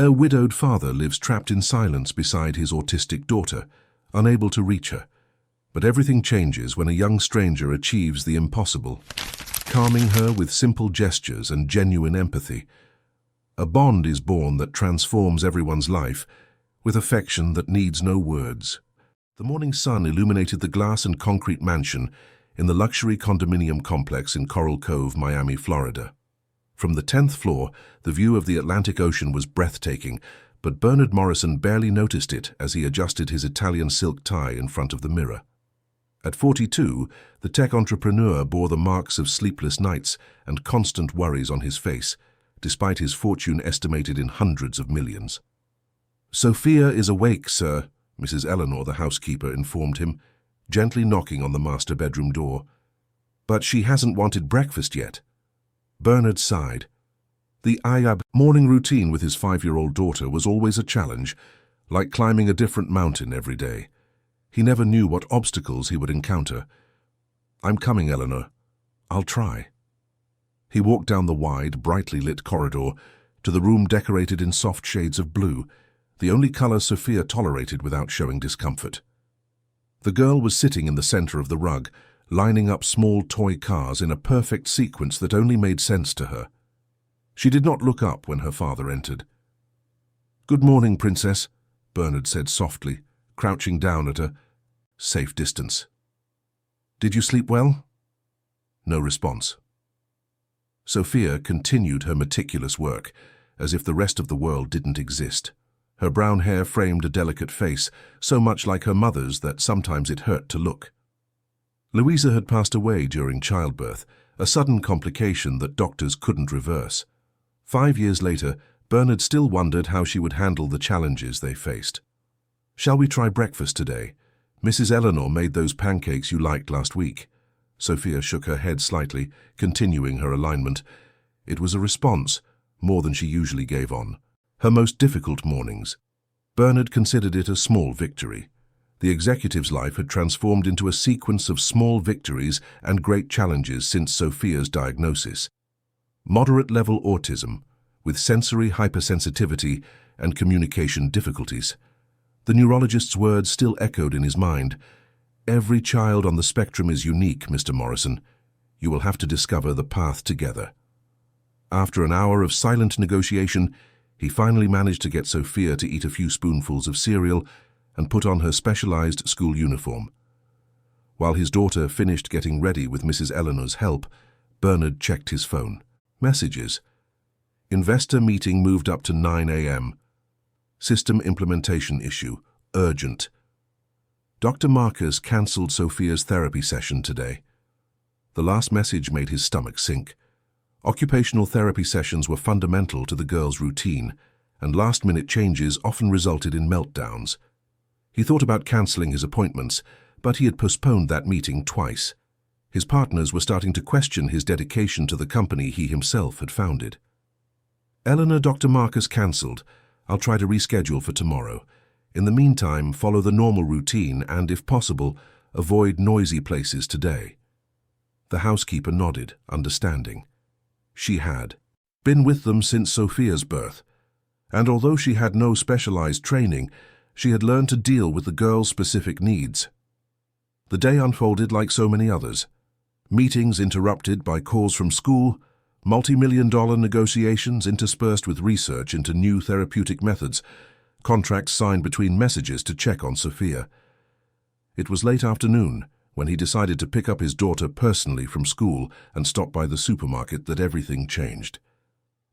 A widowed father lives trapped in silence beside his autistic daughter, unable to reach her. But everything changes when a young stranger achieves the impossible, calming her with simple gestures and genuine empathy. A bond is born that transforms everyone's life, with affection that needs no words. The morning sun illuminated the glass and concrete mansion in the luxury condominium complex in Coral Cove, Miami, Florida. From the 10th floor, the view of the Atlantic Ocean was breathtaking, but Bernard Morrison barely noticed it as he adjusted his Italian silk tie in front of the mirror. At 42, the tech entrepreneur bore the marks of sleepless nights and constant worries on his face, despite his fortune estimated in hundreds of millions. "Sophia is awake, sir," Mrs. Eleanor, the housekeeper, informed him, gently knocking on the master bedroom door. "But she hasn't wanted breakfast yet." Bernard sighed. The IAB morning routine with his 5-year-old daughter was always a challenge, like climbing a different mountain every day. He never knew what obstacles he would encounter. "I'm coming, Eleanor. I'll try." He walked down the wide, brightly lit corridor to the room decorated in soft shades of blue, the only color Sophia tolerated without showing discomfort. The girl was sitting in the center of the rug, lining up small toy cars in a perfect sequence that only made sense to her. She did not look up when her father entered. "Good morning, Princess," Bernard said softly, crouching down at a safe distance. "Did you sleep well?" No response. Sophia continued her meticulous work, as if the rest of the world didn't exist. Her brown hair framed a delicate face, so much like her mother's that sometimes it hurt to look. Louisa had passed away during childbirth, a sudden complication that doctors couldn't reverse. 5 years later, Bernard still wondered how she would handle the challenges they faced. "Shall we try breakfast today? Mrs. Eleanor made those pancakes you liked last week." Sophia shook her head slightly, continuing her alignment. It was a response, more than she usually gave on. Her most difficult mornings. Bernard considered it a small victory. The executive's life had transformed into a sequence of small victories and great challenges since Sophia's diagnosis. Moderate-level autism, with sensory hypersensitivity and communication difficulties. The neurologist's words still echoed in his mind. "Every child on the spectrum is unique, Mr. Morrison. You will have to discover the path together." After an hour of silent negotiation, he finally managed to get Sophia to eat a few spoonfuls of cereal and put on her specialized school uniform. While his daughter finished getting ready with Mrs. Eleanor's help, Bernard checked his phone. Messages. Investor meeting moved up to 9 a.m. System implementation issue. Urgent. Dr. Marcus cancelled Sophia's therapy session today. The last message made his stomach sink. Occupational therapy sessions were fundamental to the girl's routine, and last-minute changes often resulted in meltdowns. He thought about cancelling his appointments, but he had postponed that meeting twice. His partners were starting to question his dedication to the company he himself had founded. "Eleanor, Dr. Marcus cancelled. I'll try to reschedule for tomorrow. In the meantime, follow the normal routine and, if possible, avoid noisy places today." The housekeeper nodded, understanding. She had been with them since Sophia's birth, and although she had no specialized training, she had learned to deal with the girl's specific needs. The day unfolded like so many others. Meetings interrupted by calls from school, multi-million-dollar negotiations interspersed with research into new therapeutic methods, contracts signed between messages to check on Sophia. It was late afternoon when he decided to pick up his daughter personally from school and stop by the supermarket that everything changed.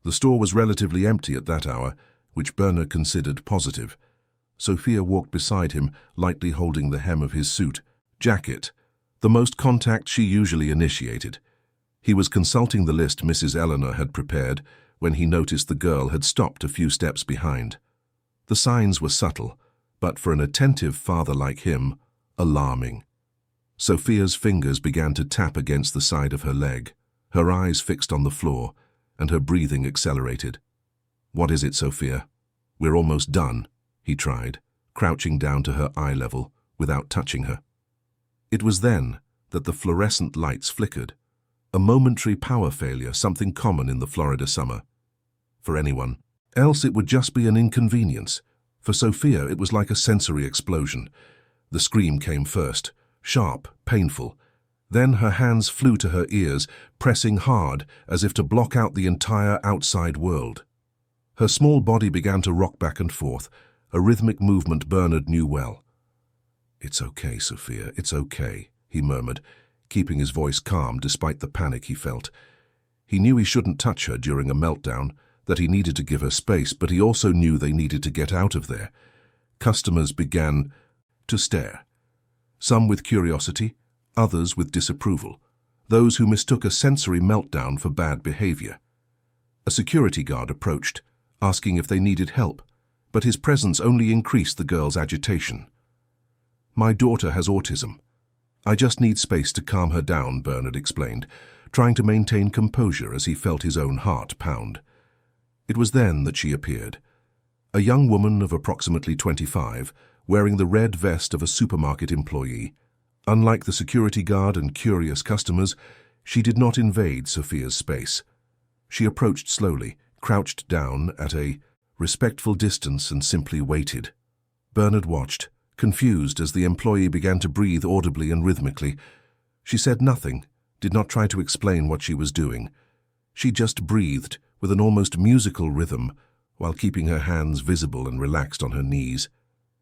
The store was relatively empty at that hour, which Bernard considered positive. Sophia walked beside him, lightly holding the hem of his suit jacket, the most contact she usually initiated. He was consulting the list Mrs. Eleanor had prepared when he noticed the girl had stopped a few steps behind. The signs were subtle, but for an attentive father like him, alarming. Sophia's fingers began to tap against the side of her leg, her eyes fixed on the floor, and her breathing accelerated. "What is it, Sophia?" "We're almost done," he tried, crouching down to her eye level without touching her. It was then that the fluorescent lights flickered, a momentary power failure, something common in the Florida summer. For anyone, Else it would just be an inconvenience. For Sophia, it was like a sensory explosion. The scream came first, sharp, painful. Then her hands flew to her ears, pressing hard as if to block out the entire outside world. Her small body began to rock back and forth, a rhythmic movement Bernard knew well. "It's okay, Sophia, it's okay," he murmured, keeping his voice calm despite the panic he felt. He knew he shouldn't touch her during a meltdown, that he needed to give her space, but he also knew they needed to get out of there. Customers began to stare, some with curiosity, others with disapproval, those who mistook a sensory meltdown for bad behavior. A security guard approached, asking if they needed help, but his presence only increased the girl's agitation. "My daughter has autism. I just need space to calm her down," Bernard explained, trying to maintain composure as he felt his own heart pound. It was then that she appeared. A young woman of approximately 25, wearing the red vest of a supermarket employee. Unlike the security guard and curious customers, she did not invade Sophia's space. She approached slowly, crouched down at a respectful distance and simply waited. Bernard watched, confused as the employee began to breathe audibly and rhythmically. She said nothing, did not try to explain what she was doing. She just breathed with an almost musical rhythm while keeping her hands visible and relaxed on her knees.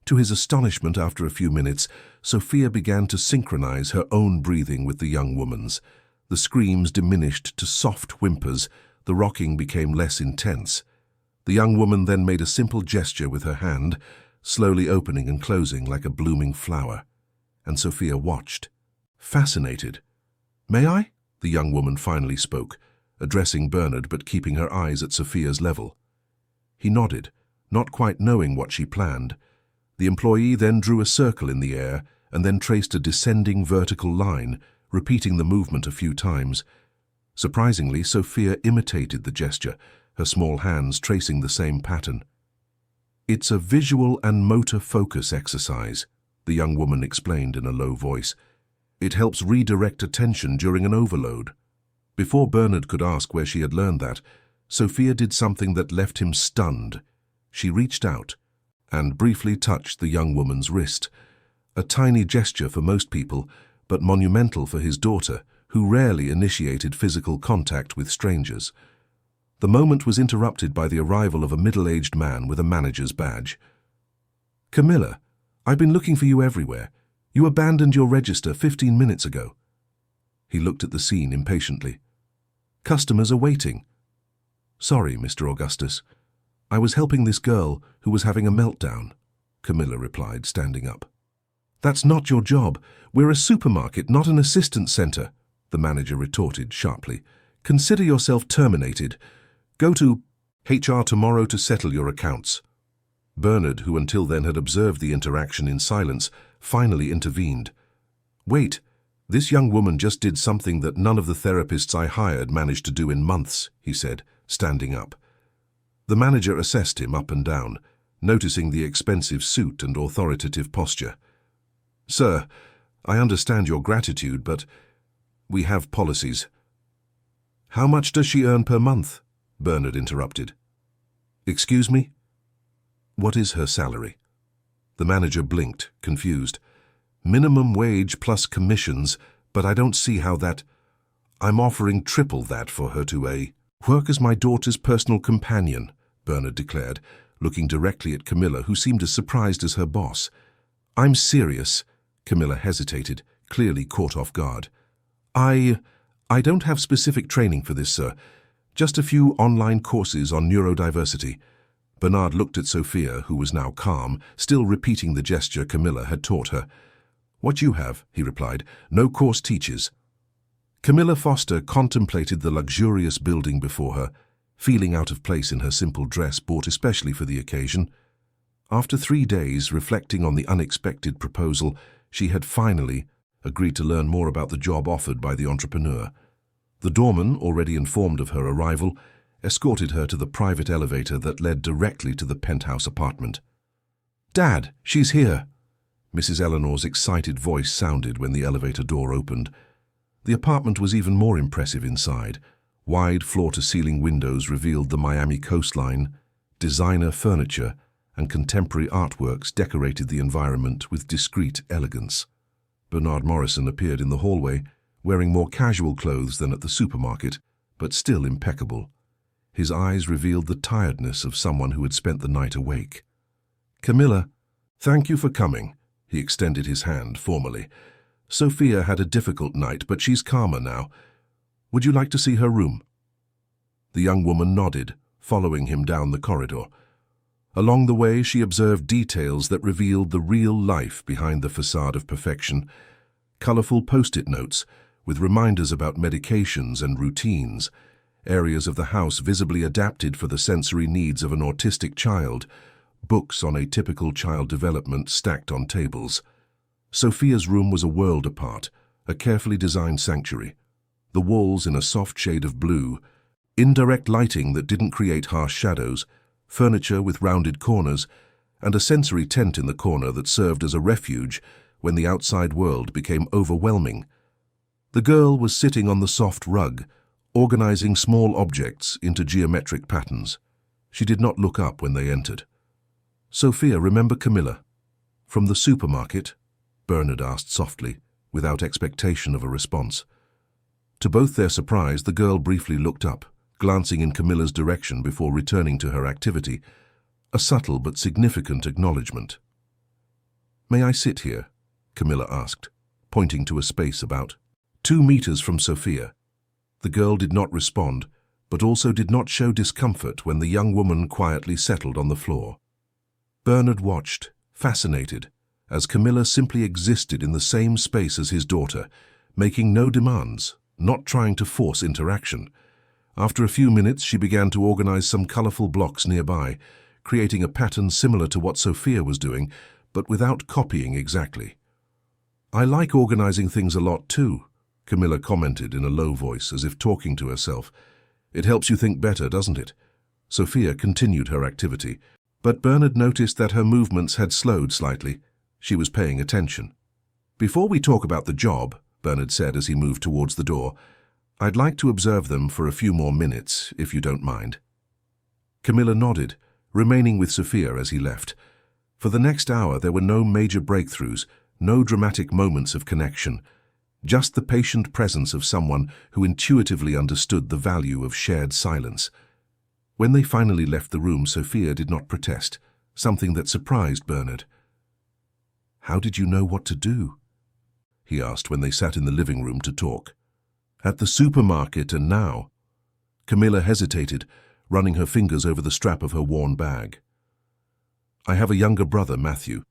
To his astonishment, after a few minutes, Sophia began to synchronize her own breathing with the young woman's. The screams diminished to soft whimpers, the rocking became less intense. The young woman then made a simple gesture with her hand, slowly opening and closing like a blooming flower. And Sophia watched, fascinated. "May I?" the young woman finally spoke, addressing Bernard but keeping her eyes at Sophia's level. He nodded, not quite knowing what she planned. The employee then drew a circle in the air and then traced a descending vertical line, repeating the movement a few times. Surprisingly, Sophia imitated the gesture, her small hands tracing the same pattern. "It's a visual and motor focus exercise," the young woman explained in a low voice. "It helps redirect attention during an overload." Before Bernard could ask where she had learned that, Sophia did something that left him stunned. She reached out and briefly touched the young woman's wrist. A tiny gesture for most people, but monumental for his daughter, who rarely initiated physical contact with strangers. The moment was interrupted by the arrival of a middle-aged man with a manager's badge. "Camilla, I've been looking for you everywhere. You abandoned your register 15 minutes ago." He looked at the scene impatiently. "Customers are waiting." "Sorry, Mr. Augustus. I was helping this girl who was having a meltdown," Camilla replied, standing up. "That's not your job. We're a supermarket, not an assistance center," the manager retorted sharply. "Consider yourself terminated. Go to HR tomorrow to settle your accounts." Bernard, who until then had observed the interaction in silence, finally intervened. "Wait, this young woman just did something that none of the therapists I hired managed to do in months," he said, standing up. The manager assessed him up and down, noticing the expensive suit and authoritative posture. "Sir, I understand your gratitude, but we have policies." "How much does she earn per month?" Bernard interrupted. "Excuse me? What is her salary?" The manager blinked, confused. "Minimum wage plus commissions, but I don't see how that—" "I'm offering triple that for her to work as my daughter's personal companion," Bernard declared, looking directly at Camilla, who seemed as surprised as her boss. "I'm serious." Camilla hesitated, clearly caught off guard. I don't have specific training for this, sir. Just a few online courses on neurodiversity." Bernard looked at Sophia, who was now calm, still repeating the gesture Camilla had taught her. "What you have," he replied, "no course teaches." Camilla Foster contemplated the luxurious building before her, feeling out of place in her simple dress bought especially for the occasion. After 3 days reflecting on the unexpected proposal, she had finally agreed to learn more about the job offered by the entrepreneur. The doorman, already informed of her arrival, escorted her to the private elevator that led directly to the penthouse apartment. "Dad, she's here!" Mrs. Eleanor's excited voice sounded when the elevator door opened. The apartment was even more impressive inside. Wide floor-to-ceiling windows revealed the Miami coastline. Designer furniture and contemporary artworks decorated the environment with discreet elegance. Bernard Morrison appeared in the hallway, wearing more casual clothes than at the supermarket, but still impeccable. His eyes revealed the tiredness of someone who had spent the night awake. "Camilla, thank you for coming." He extended his hand formally. "Sophia had a difficult night, but she's calmer now. Would you like to see her room?" The young woman nodded, following him down the corridor. Along the way, she observed details that revealed the real life behind the facade of perfection. Colorful post-it notes with reminders about medications and routines, areas of the house visibly adapted for the sensory needs of an autistic child, books on atypical child development stacked on tables. Sophia's room was a world apart, a carefully designed sanctuary. The walls in a soft shade of blue, indirect lighting that didn't create harsh shadows, furniture with rounded corners, and a sensory tent in the corner that served as a refuge when the outside world became overwhelming. The girl was sitting on the soft rug, organizing small objects into geometric patterns. She did not look up when they entered. "Sophia, remember Camilla?" "From the supermarket?" Bernard asked softly, without expectation of a response. To both their surprise, the girl briefly looked up, glancing in Camilla's direction before returning to her activity, a subtle but significant acknowledgement. "May I sit here?" Camilla asked, pointing to a space about 2 meters from Sophia. The girl did not respond, but also did not show discomfort when the young woman quietly settled on the floor. Bernard watched, fascinated, as Camilla simply existed in the same space as his daughter, making no demands, not trying to force interaction. After a few minutes, she began to organize some colorful blocks nearby, creating a pattern similar to what Sophia was doing, but without copying exactly. "I like organizing things a lot too," Camilla commented in a low voice, as if talking to herself. "It helps you think better, doesn't it?" Sophia continued her activity, but Bernard noticed that her movements had slowed slightly. She was paying attention. "Before we talk about the job," Bernard said as he moved towards the door, "I'd like to observe them for a few more minutes, if you don't mind." Camilla nodded, remaining with Sophia as he left. For the next hour, there were no major breakthroughs, no dramatic moments of connection, just the patient presence of someone who intuitively understood the value of shared silence. When they finally left the room, Sophia did not protest, something that surprised Bernard. "How did you know what to do?" he asked when they sat in the living room to talk. "At the supermarket and now." Camilla hesitated, running her fingers over the strap of her worn bag. "I have a younger brother, Matthew.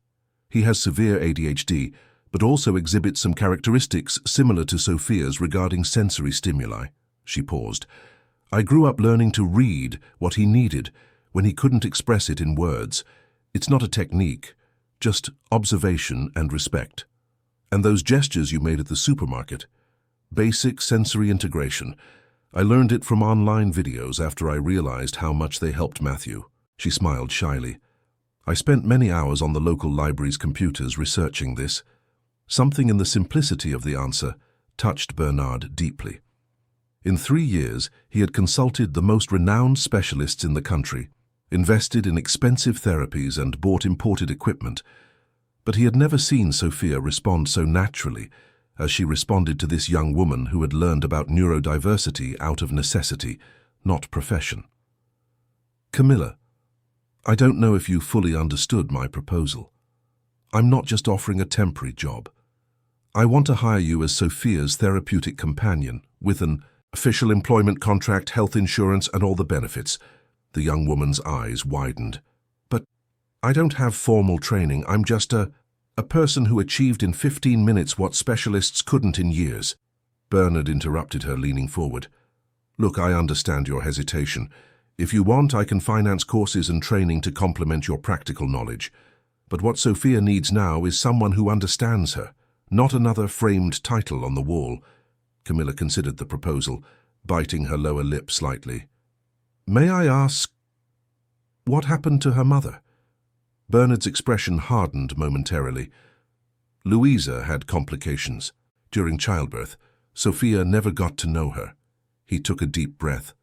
He has severe ADHD, but also exhibits some characteristics similar to Sophia's regarding sensory stimuli." She paused. "I grew up learning to read what he needed when he couldn't express it in words. It's not a technique, just observation and respect. And those gestures you made at the supermarket, basic sensory integration, I learned it from online videos after I realized how much they helped Matthew." She smiled shyly. "I spent many hours on the local library's computers researching this." Something in the simplicity of the answer touched Bernard deeply. In 3 years, he had consulted the most renowned specialists in the country, invested in expensive therapies and bought imported equipment, but he had never seen Sophia respond so naturally as she responded to this young woman who had learned about neurodiversity out of necessity, not profession. "Camilla, I don't know if you fully understood my proposal. I'm not just offering a temporary job. I want to hire you as Sophia's therapeutic companion, with an official employment contract, health insurance, and all the benefits." The young woman's eyes widened. "But I don't have formal training. I'm just a person who achieved in 15 minutes what specialists couldn't in years." Bernard interrupted her, leaning forward. "Look, I understand your hesitation. If you want, I can finance courses and training to complement your practical knowledge. But what Sophia needs now is someone who understands her, not another framed title on the wall." Camilla considered the proposal, biting her lower lip slightly. "May I ask, what happened to her mother?" Bernard's expression hardened momentarily. "Louisa had complications. During childbirth, Sophia never got to know her." He took a deep breath.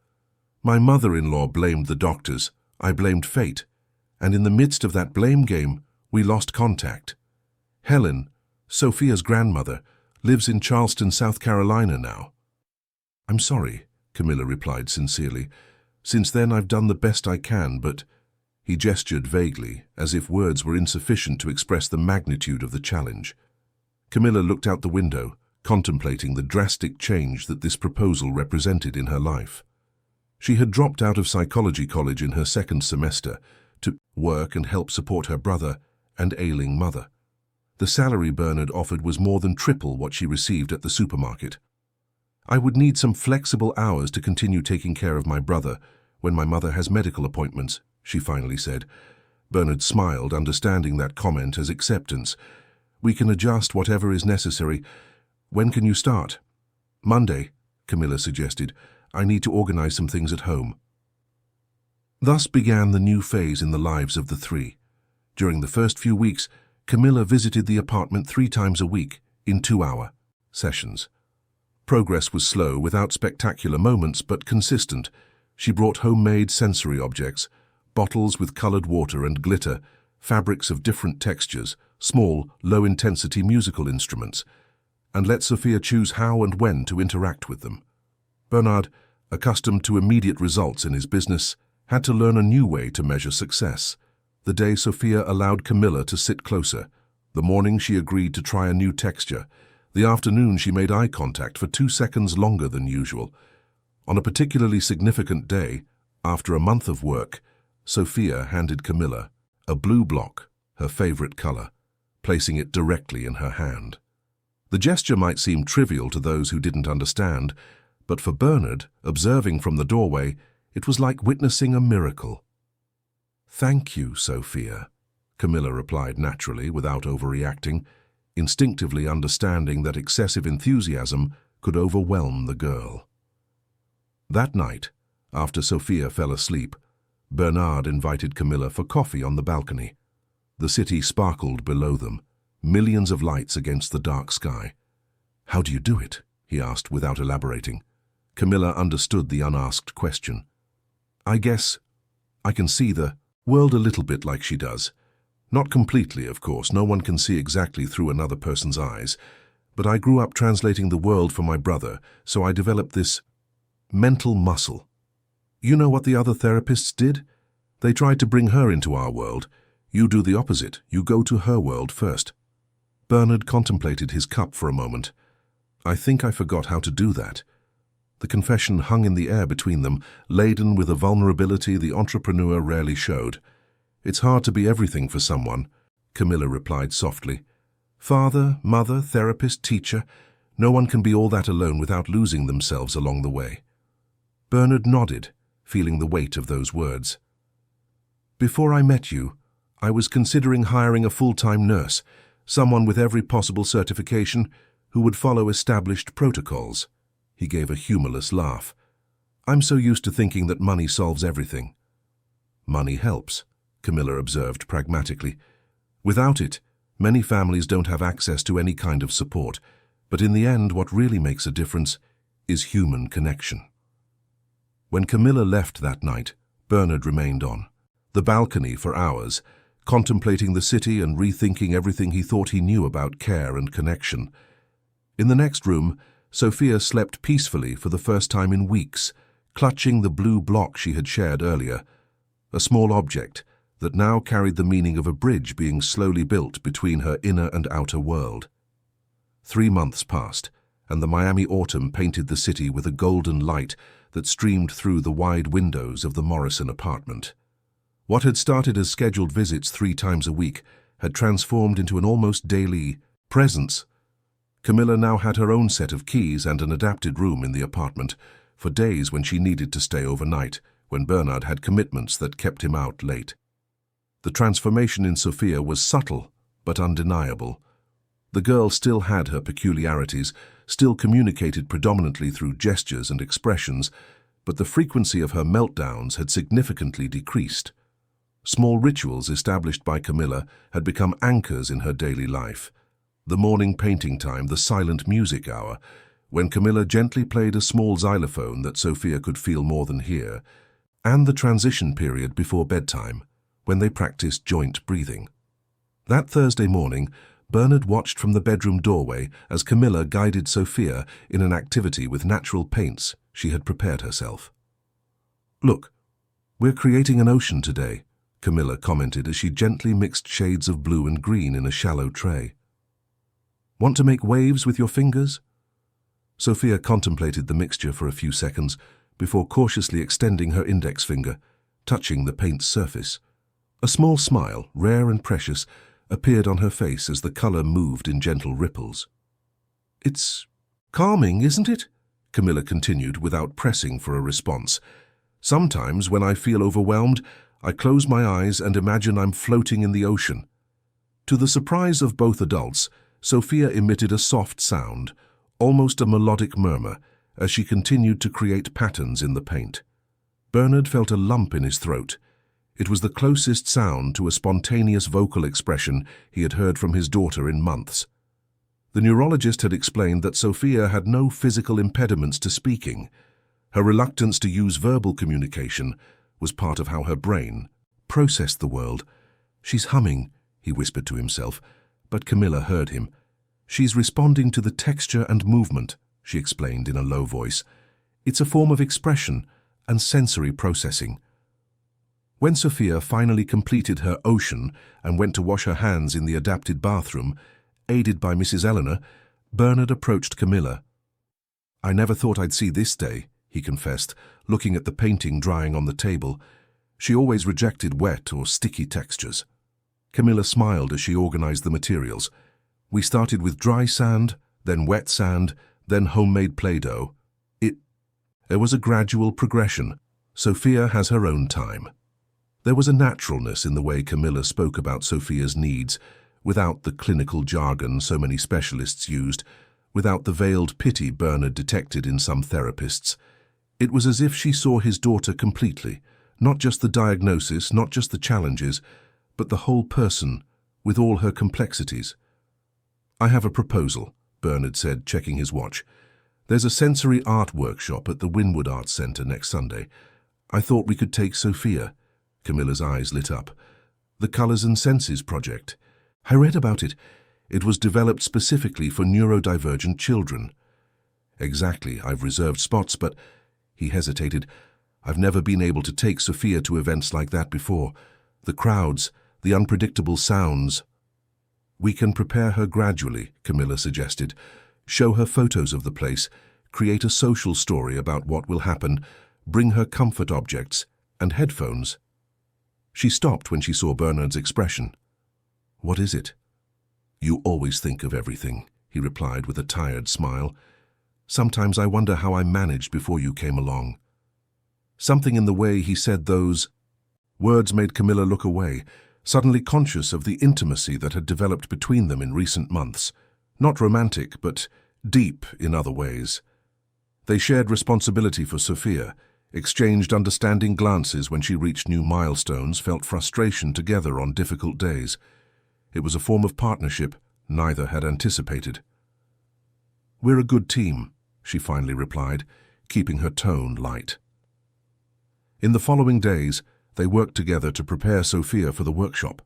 "My mother-in-law blamed the doctors. I blamed fate, and in the midst of that blame game, we lost contact. Helen, Sophia's grandmother, lives in Charleston, South Carolina now. I'm sorry, Camilla replied sincerely. Since then I've done the best I can, but... He gestured vaguely, as if words were insufficient to express the magnitude of the challenge. Camilla looked out the window, contemplating the drastic change that this proposal represented in her life. She had dropped out of psychology college in her second semester to work and help support her brother and ailing mother. The salary Bernard offered was more than triple what she received at the supermarket. I would need some flexible hours to continue taking care of my brother when my mother has medical appointments, she finally said. Bernard smiled, understanding that comment as acceptance. We can adjust whatever is necessary. When can you start? Monday, Camilla suggested. I need to organize some things at home. Thus began the new phase in the lives of the three. During the first few weeks, Camilla visited the apartment 3 times a week in 2-hour sessions. Progress was slow, without spectacular moments, but consistent. She brought homemade sensory objects, bottles with colored water and glitter, fabrics of different textures, small, low-intensity musical instruments, and let Sophia choose how and when to interact with them. Bernard, accustomed to immediate results in his business, had to learn a new way to measure success. The day Sophia allowed Camilla to sit closer. The morning she agreed to try a new texture. The afternoon she made eye contact for 2 seconds longer than usual. On a particularly significant day, after a month of work, Sophia handed Camilla a blue block, her favorite color, placing it directly in her hand. The gesture might seem trivial to those who didn't understand, but for Bernard, observing from the doorway, it was like witnessing a miracle. Thank you, Sophia, Camilla replied naturally, without overreacting, instinctively understanding that excessive enthusiasm could overwhelm the girl. That night, after Sophia fell asleep, Bernard invited Camilla for coffee on the balcony. The city sparkled below them, millions of lights against the dark sky. How do you do it? He asked without elaborating. Camilla understood the unasked question. I guess I can see the world a little bit like she does. Not completely, of course. No one can see exactly through another person's eyes. But I grew up translating the world for my brother, so I developed this mental muscle. You know what the other therapists did? They tried to bring her into our world. You do the opposite. You go to her world first. Bernard contemplated his cup for a moment. I think I forgot how to do that. The confession hung in the air between them, laden with a vulnerability the entrepreneur rarely showed. It's hard to be everything for someone, Camilla replied softly. Father, mother, therapist, teacher, no one can be all that alone without losing themselves along the way. Bernard nodded, feeling the weight of those words. Before I met you, I was considering hiring a full-time nurse, someone with every possible certification who would follow established protocols. He gave a humorless laugh. I'm so used to thinking that money solves everything. Money helps, Camilla observed pragmatically. Without it, many families don't have access to any kind of support, but in the end what really makes a difference is human connection. When Camilla left that night, Bernard remained on the balcony for hours, contemplating the city and rethinking everything he thought he knew about care and connection. In the next room, Sophia slept peacefully for the first time in weeks, clutching the blue block she had shared earlier, a small object that now carried the meaning of a bridge being slowly built between her inner and outer world. 3 months passed, and the Miami autumn painted the city with a golden light that streamed through the wide windows of the Morrison apartment. What had started as scheduled visits 3 times a week had transformed into an almost daily presence. Camilla now had her own set of keys and an adapted room in the apartment for days when she needed to stay overnight, when Bernard had commitments that kept him out late. The transformation in Sophia was subtle but undeniable. The girl still had her peculiarities, still communicated predominantly through gestures and expressions, but the frequency of her meltdowns had significantly decreased. Small rituals established by Camilla had become anchors in her daily life. The morning painting time, the silent music hour, when Camilla gently played a small xylophone that Sophia could feel more than hear. and the transition period before bedtime, when they practiced joint breathing. That Thursday morning, Bernard watched from the bedroom doorway as Camilla guided Sophia in an activity with natural paints she had prepared herself. "Look, we're creating an ocean today," Camilla commented as she gently mixed shades of blue and green in a shallow tray. "Want to make waves with your fingers?" Sophia contemplated the mixture for a few seconds before cautiously extending her index finger, touching the paint's surface. A small smile, rare and precious, appeared on her face as the color moved in gentle ripples. "It's calming, isn't it?" Camilla continued without pressing for a response. "Sometimes when I feel overwhelmed, I close my eyes and imagine I'm floating in the ocean." To the surprise of both adults, Sophia emitted a soft sound, almost a melodic murmur, as she continued to create patterns in the paint. Bernard felt a lump in his throat. It was the closest sound to a spontaneous vocal expression he had heard from his daughter in months. The neurologist had explained that Sophia had no physical impediments to speaking. Her reluctance to use verbal communication was part of how her brain processed the world. "She's humming," he whispered to himself, but Camilla heard him. "She's responding to the texture and movement," she explained in a low voice. "It's a form of expression and sensory processing." When Sophia finally completed her ocean and went to wash her hands in the adapted bathroom, aided by Mrs. Eleanor, Bernard approached Camilla. "I never thought I'd see this day," he confessed, looking at the painting drying on the table. She always rejected wet or sticky textures. Camilla smiled as she organized the materials. "We started with dry sand, then wet sand, then homemade Play-Doh. There was a gradual progression. Sophia has her own time." There was a naturalness in the way Camilla spoke about Sophia's needs, without the clinical jargon so many specialists used, without the veiled pity Bernard detected in some therapists. It was as if she saw his daughter completely, not just the diagnosis, not just the challenges, but the whole person, with all her complexities. "I have a proposal," Bernard said, checking his watch. "There's a sensory art workshop at the Wynwood Arts Centre next Sunday. I thought we could take Sophia." Camilla's eyes lit up. "The Colours and Senses project. I read about it. It was developed specifically for neurodivergent children." "Exactly. I've reserved spots, but—" He hesitated. "I've never been able to take Sophia to events like that before. The crowds, the unpredictable sounds." "We can prepare her gradually," Camilla suggested. "Show her photos of the place, create a social story about what will happen, bring her comfort objects and headphones." She stopped when she saw Bernard's expression. "What is it?" "You always think of everything," he replied with a tired smile. "Sometimes I wonder how I managed before you came along." Something in the way he said those words made Camilla look away, suddenly conscious of the intimacy that had developed between them in recent months. Not romantic, but deep in other ways. They shared responsibility for Sophia, exchanged understanding glances when she reached new milestones, felt frustration together on difficult days. It was a form of partnership neither had anticipated. "We're a good team," she finally replied, keeping her tone light. In the following days, they worked together to prepare Sophia for the workshop.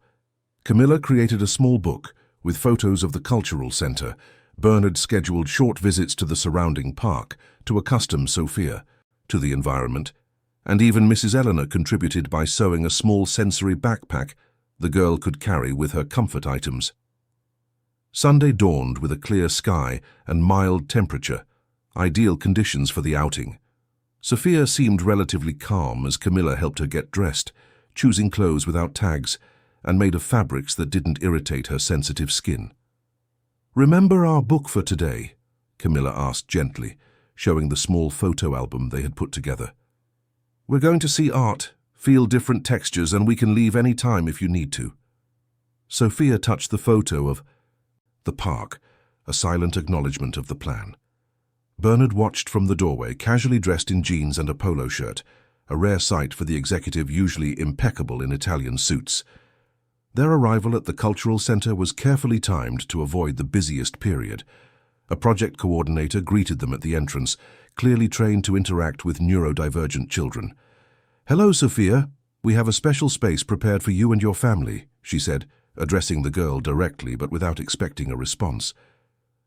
Camilla created a small book with photos of the cultural centre. Bernard scheduled short visits to the surrounding park to accustom Sophia to the environment, and even Mrs. Eleanor contributed by sewing a small sensory backpack the girl could carry with her comfort items. Sunday dawned with a clear sky and mild temperature, ideal conditions for the outing. Sophia seemed relatively calm as Camilla helped her get dressed, choosing clothes without tags and made of fabrics that didn't irritate her sensitive skin. "Remember our book for today?" Camilla asked gently, showing the small photo album they had put together. "We're going to see art, feel different textures, and we can leave any time if you need to." Sophia touched the photo of the park, a silent acknowledgement of the plan. Bernard watched from the doorway, casually dressed in jeans and a polo shirt, a rare sight for the executive usually impeccable in Italian suits. Their arrival at the cultural centre was carefully timed to avoid the busiest period. A project coordinator greeted them at the entrance, clearly trained to interact with neurodivergent children. "Hello, Sophia. We have a special space prepared for you and your family," she said, addressing the girl directly but without expecting a response.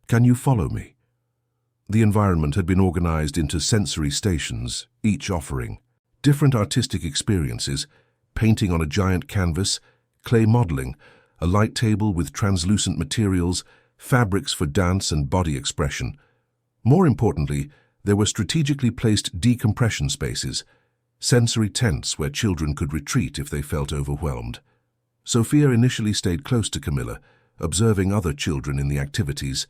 "Can you follow me?" The environment had been organized into sensory stations, each offering different artistic experiences: painting on a giant canvas, clay modeling, a light table with translucent materials, fabrics for dance and body expression. More importantly, there were strategically placed decompression spaces, sensory tents where children could retreat if they felt overwhelmed. Sophia initially stayed close to Camilla, observing other children in the activities.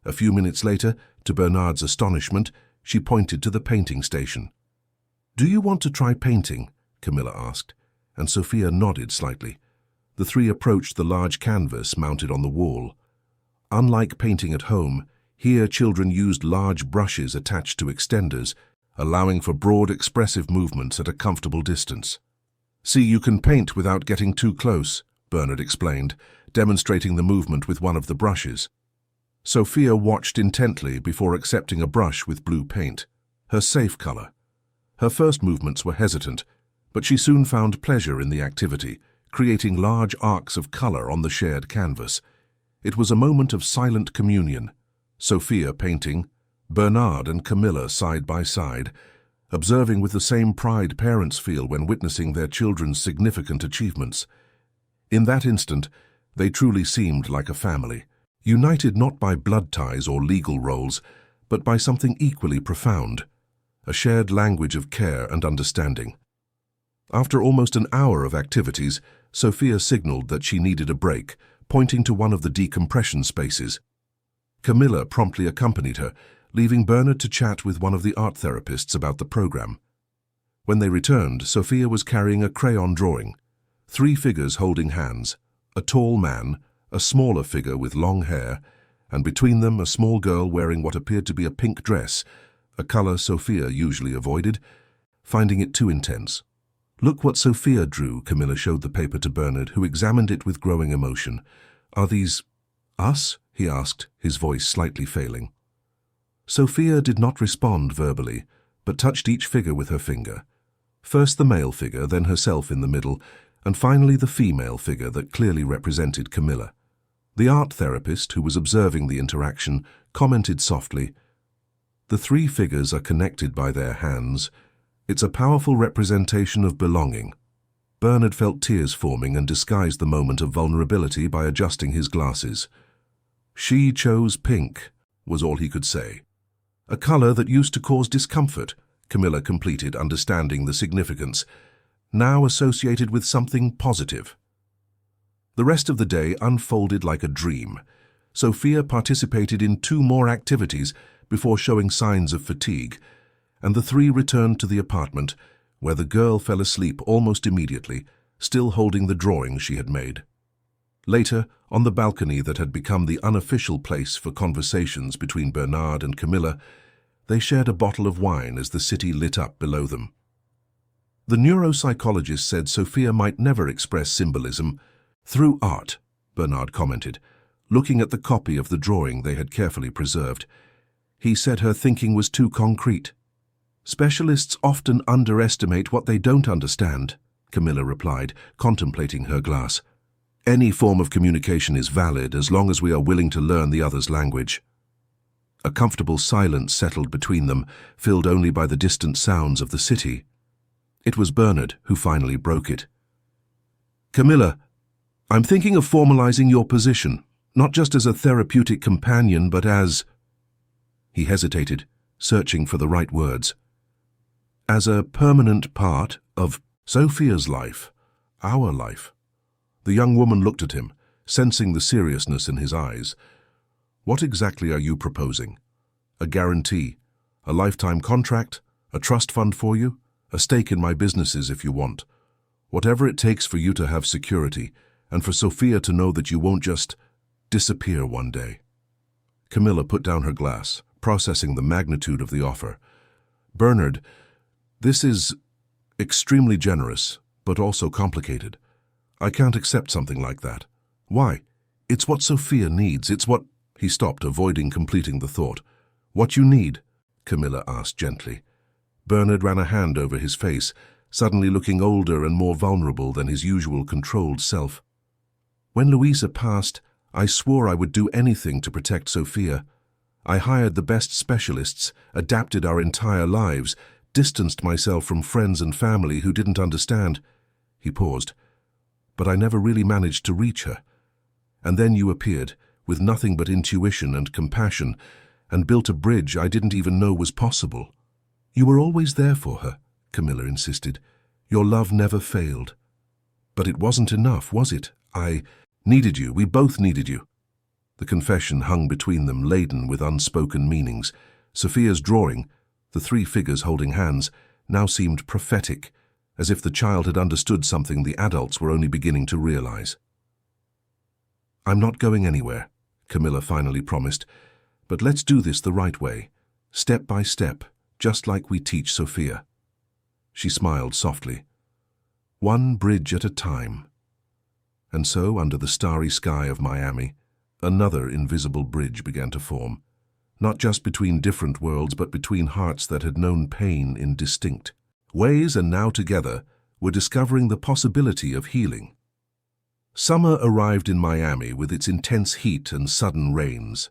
A few minutes later, to Bernard's astonishment, she pointed to the painting station. "Do you want to try painting?" Camilla asked, and Sophia nodded slightly. The three approached the large canvas mounted on the wall. Unlike painting at home, here children used large brushes attached to extenders, allowing for broad expressive movements at a comfortable distance. "See, you can paint without getting too close," Bernard explained, demonstrating the movement with one of the brushes. Sophia watched intently before accepting a brush with blue paint, her safe color. Her first movements were hesitant, but she soon found pleasure in the activity, creating large arcs of color on the shared canvas. It was a moment of silent communion, Sophia painting, Bernard and Camilla side by side, observing with the same pride parents feel when witnessing their children's significant achievements. In that instant, they truly seemed like a family, united not by blood ties or legal roles, but by something equally profound: a shared language of care and understanding. After almost an hour of activities, Sophia signaled that she needed a break, pointing to one of the decompression spaces. Camilla promptly accompanied her, leaving Bernard to chat with one of the art therapists about the program. When they returned, Sophia was carrying a crayon drawing. 3 figures holding hands, a tall man, a smaller figure with long hair, and between them a small girl wearing what appeared to be a pink dress, a color Sophia usually avoided, finding it too intense. "Look what Sophia drew," Camilla showed the paper to Bernard, who examined it with growing emotion. "Are these us?" he asked, his voice slightly failing. Sophia did not respond verbally, but touched each figure with her finger. First the male figure, then herself in the middle, and finally the female figure that clearly represented Camilla. The art therapist, who was observing the interaction, commented softly, "The 3 figures are connected by their hands. It's a powerful representation of belonging." Bernard felt tears forming and disguised the moment of vulnerability by adjusting his glasses. "She chose pink," was all he could say. "A color that used to cause discomfort," Camilla completed, understanding the significance, "now associated with something positive." The rest of the day unfolded like a dream. Sophia participated in 2 more activities before showing signs of fatigue, and the 3 returned to the apartment, where the girl fell asleep almost immediately, still holding the drawing she had made. Later, on the balcony that had become the unofficial place for conversations between Bernard and Camilla, they shared a bottle of wine as the city lit up below them. The neuropsychologist said Sophia might never express symbolism through art, Bernard commented, looking at the copy of the drawing they had carefully preserved. He said her thinking was too concrete. "Specialists often underestimate what they don't understand," Camilla replied, contemplating her glass. "Any form of communication is valid as long as we are willing to learn the other's language." A comfortable silence settled between them, filled only by the distant sounds of the city. It was Bernard who finally broke it. "Camilla, I'm thinking of formalizing your position, not just as a therapeutic companion, but as—" He hesitated, searching for the right words. "As a permanent part of Sophia's life, our life." The young woman looked at him, sensing the seriousness in his eyes. "What exactly are you proposing? A guarantee? A lifetime contract? A trust fund for you? A stake in my businesses if you want? Whatever it takes for you to have security, and for Sophia to know that you won't just disappear one day." Camilla put down her glass, processing the magnitude of the offer. "Bernard, this is extremely generous, but also complicated. I can't accept something like that." "Why? It's what Sophia needs. It's what—" He stopped, avoiding completing the thought. "What you need?" Camilla asked gently. Bernard ran a hand over his face, suddenly looking older and more vulnerable than his usual controlled self. When Louisa passed, I swore I would do anything to protect Sophia. I hired the best specialists, adapted our entire lives, distanced myself from friends and family who didn't understand. He paused. But I never really managed to reach her. And then you appeared, with nothing but intuition and compassion, and built a bridge I didn't even know was possible. You were always there for her, Camilla insisted. Your love never failed. But it wasn't enough, was it? I needed you. We both needed you. The confession hung between them, laden with unspoken meanings. Sophia's drawing, the three figures holding hands, now seemed prophetic, as if the child had understood something the adults were only beginning to realize. I'm not going anywhere, Camilla finally promised, but let's do this the right way, step by step, just like we teach Sophia. She smiled softly. One bridge at a time. And so, under the starry sky of Miami, another invisible bridge began to form, not just between different worlds, but between hearts that had known pain in distinct ways, and now together were discovering the possibility of healing. Summer arrived in Miami with its intense heat and sudden rains.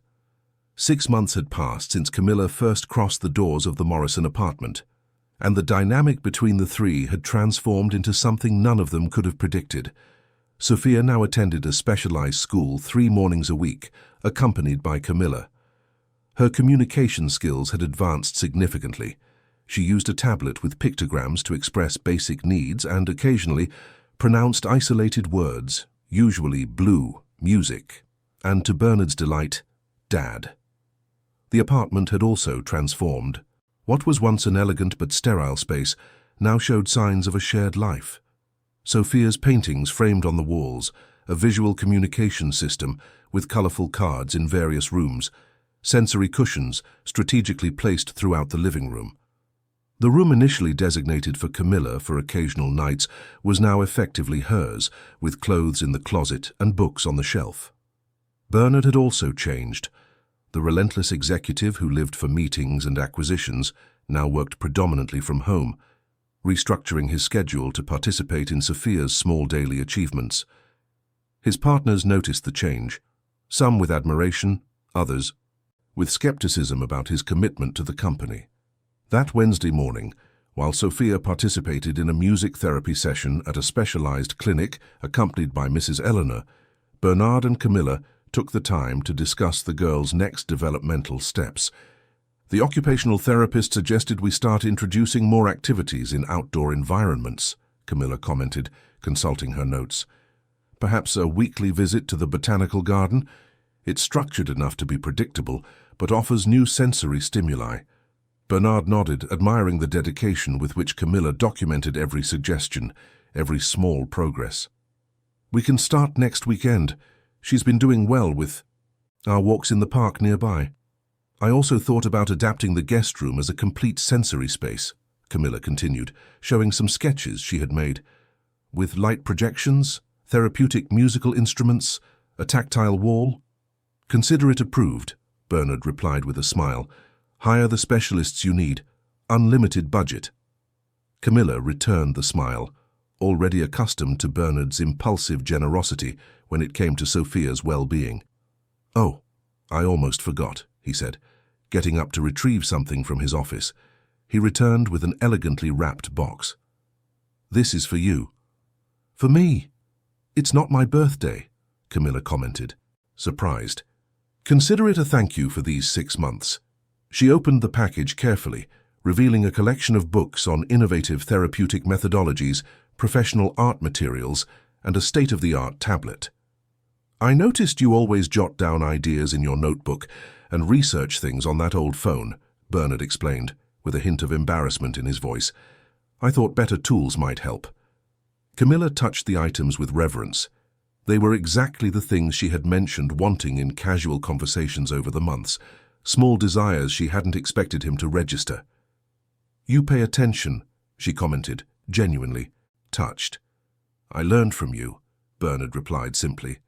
6 months had passed since Camilla first crossed the doors of the Morrison apartment, and the dynamic between the three had transformed into something none of them could have predicted. Sophia now attended a specialized school 3 mornings a week, accompanied by Camilla. Her communication skills had advanced significantly. She used a tablet with pictograms to express basic needs and occasionally pronounced isolated words, usually blue, music, and to Bernard's delight, Dad. The apartment had also transformed. What was once an elegant but sterile space now showed signs of a shared life. Sophia's paintings framed on the walls, a visual communication system with colorful cards in various rooms, sensory cushions strategically placed throughout the living room. The room initially designated for Camilla for occasional nights was now effectively hers, with clothes in the closet and books on the shelf. Bernard had also changed. The relentless executive who lived for meetings and acquisitions now worked predominantly from home, restructuring his schedule to participate in Sophia's small daily achievements. His partners noticed the change, some with admiration, others with skepticism about his commitment to the company. That Wednesday morning, while Sophia participated in a music therapy session at a specialized clinic accompanied by Mrs. Eleanor, Bernard and Camilla took the time to discuss the girl's next developmental steps. The occupational therapist suggested we start introducing more activities in outdoor environments, Camilla commented, consulting her notes. Perhaps a weekly visit to the botanical garden? It's structured enough to be predictable, but offers new sensory stimuli. Bernard nodded, admiring the dedication with which Camilla documented every suggestion, every small progress. We can start next weekend. She's been doing well with our walks in the park nearby. I also thought about adapting the guest room as a complete sensory space, Camilla continued, showing some sketches she had made. With light projections, therapeutic musical instruments, a tactile wall. Consider it approved, Bernard replied with a smile. Hire the specialists you need. Unlimited budget. Camilla returned the smile, already accustomed to Bernard's impulsive generosity when it came to Sophia's well-being. Oh, I almost forgot, he said, getting up to retrieve something from his office. He returned with an elegantly wrapped box. This is for you. For me? It's not my birthday, Camilla commented, surprised. Consider it a thank you for these 6 months. She opened the package carefully, revealing a collection of books on innovative therapeutic methodologies, professional art materials, and a state-of-the-art tablet. I noticed you always jot down ideas in your notebook and research things on that old phone, Bernard explained, with a hint of embarrassment in his voice. I thought better tools might help. Camilla touched the items with reverence. They were exactly the things she had mentioned wanting in casual conversations over the months, small desires she hadn't expected him to register. You pay attention, she commented, genuinely touched. I learned from you, Bernard replied simply.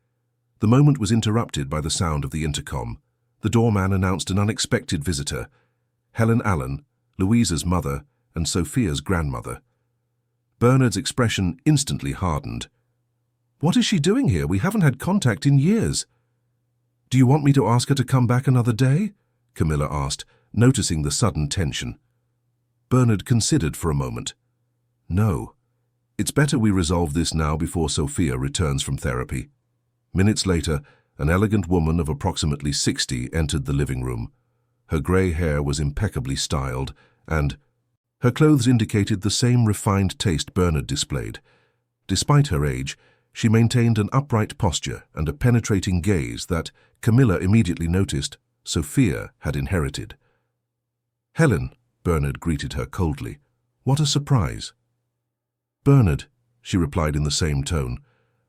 The moment was interrupted by the sound of the intercom. The doorman announced an unexpected visitor, Helen Allen, Louisa's mother and Sophia's grandmother. Bernard's expression instantly hardened. "What is she doing here? We haven't had contact in years." "Do you want me to ask her to come back another day?" Camilla asked, noticing the sudden tension. Bernard considered for a moment. "No. It's better we resolve this now before Sophia returns from therapy." Minutes later, an elegant woman of approximately 60 entered the living room. Her grey hair was impeccably styled, and her clothes indicated the same refined taste Bernard displayed. Despite her age, she maintained an upright posture and a penetrating gaze that, Camilla immediately noticed, Sophia had inherited. "Helen," Bernard greeted her coldly. "What a surprise." "Bernard," she replied in the same tone.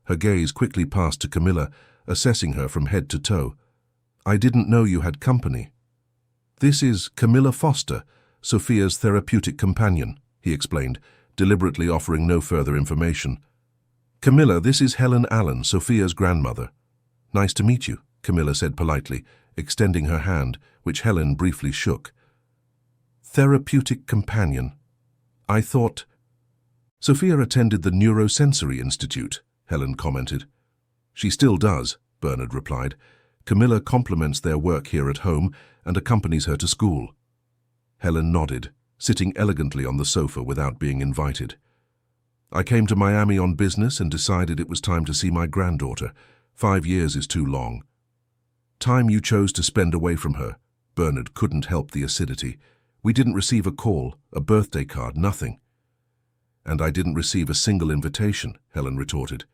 Her gaze quickly passed to Camilla, assessing her from head to toe. "I didn't know you had company." "This is Camilla Foster, Sophia's therapeutic companion," he explained, deliberately offering no further information. "Camilla, this is Helen Allen, Sophia's grandmother." "Nice to meet you," Camilla said politely, extending her hand, which Helen briefly shook. "Therapeutic companion. I thought—" "Sophia attended the Neurosensory Institute," Helen commented. "She still does," Bernard replied. "Camilla complements their work here at home and accompanies her to school." Helen nodded, sitting elegantly on the sofa without being invited. "I came to Miami on business and decided it was time to see my granddaughter. 5 years is too long." "Time you chose to spend away from her." Bernard couldn't help the acidity. "We didn't receive a call, a birthday card, nothing." "And I didn't receive a single invitation," Helen retorted.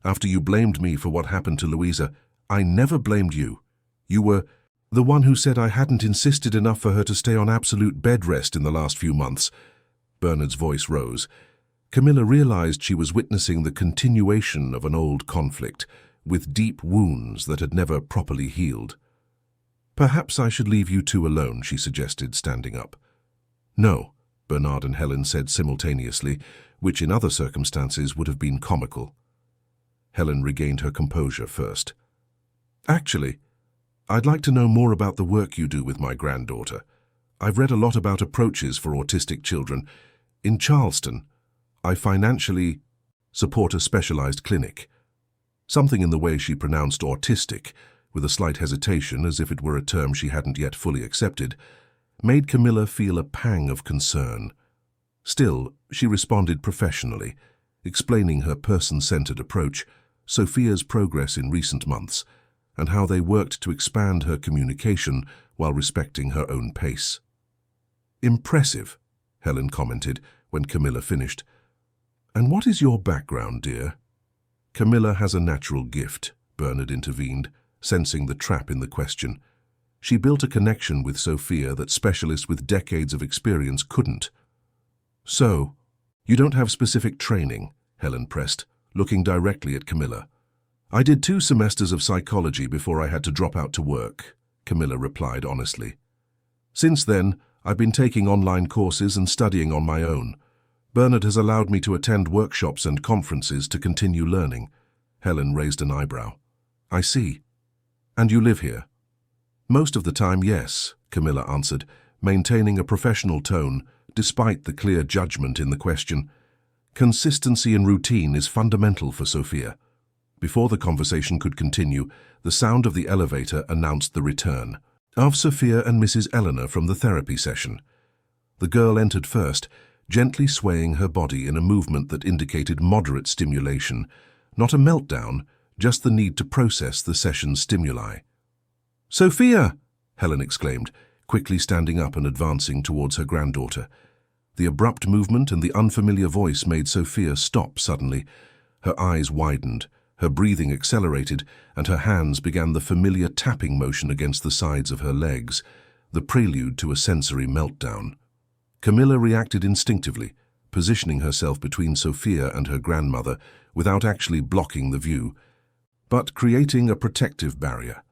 "After you blamed me for what happened to Louisa, I never blamed you. You were the one who said I hadn't insisted enough for her to stay on absolute bed rest in the last few months." Bernard's voice rose. Camilla realized she was witnessing the continuation of an old conflict, with deep wounds that had never properly healed. "Perhaps I should leave you two alone," she suggested, standing up. "No," Bernard and Helen said simultaneously, which in other circumstances would have been comical. Helen regained her composure first. "Actually, I'd like to know more about the work you do with my granddaughter. I've read a lot about approaches for autistic children. In Charleston, I financially support a specialized clinic." Something in the way she pronounced autistic, with a slight hesitation as if it were a term she hadn't yet fully accepted, made Camilla feel a pang of concern. Still, she responded professionally, explaining her person-centered approach, Sophia's progress in recent months, and how they worked to expand her communication while respecting her own pace. "Impressive," Helen commented when Camilla finished. "And what is your background, dear?" "Camilla has a natural gift," Bernard intervened, sensing the trap in the question. "She built a connection with Sophia that specialists with decades of experience couldn't." "So, you don't have specific training?" Helen pressed, looking directly at Camilla. "I did 2 semesters of psychology before I had to drop out to work," Camilla replied honestly. "Since then, I've been taking online courses and studying on my own. Bernard has allowed me to attend workshops and conferences to continue learning." Helen raised an eyebrow. "I see. And you live here?" "Most of the time, yes," Camilla answered, maintaining a professional tone despite the clear judgment in the question. Consistency and routine is fundamental for Sophia. Before the conversation could continue, the sound of the elevator announced the return of Sophia and Mrs. Eleanor from the therapy session. The girl entered first, gently swaying her body in a movement that indicated moderate stimulation, not a meltdown, just the need to process the session's stimuli. "Sophia!" Helen exclaimed, quickly standing up and advancing towards her granddaughter. The abrupt movement and the unfamiliar voice made Sophia stop suddenly. Her eyes widened, her breathing accelerated, and her hands began the familiar tapping motion against the sides of her legs, the prelude to a sensory meltdown. Camilla reacted instinctively, positioning herself between Sophia and her grandmother without actually blocking the view, but creating a protective barrier.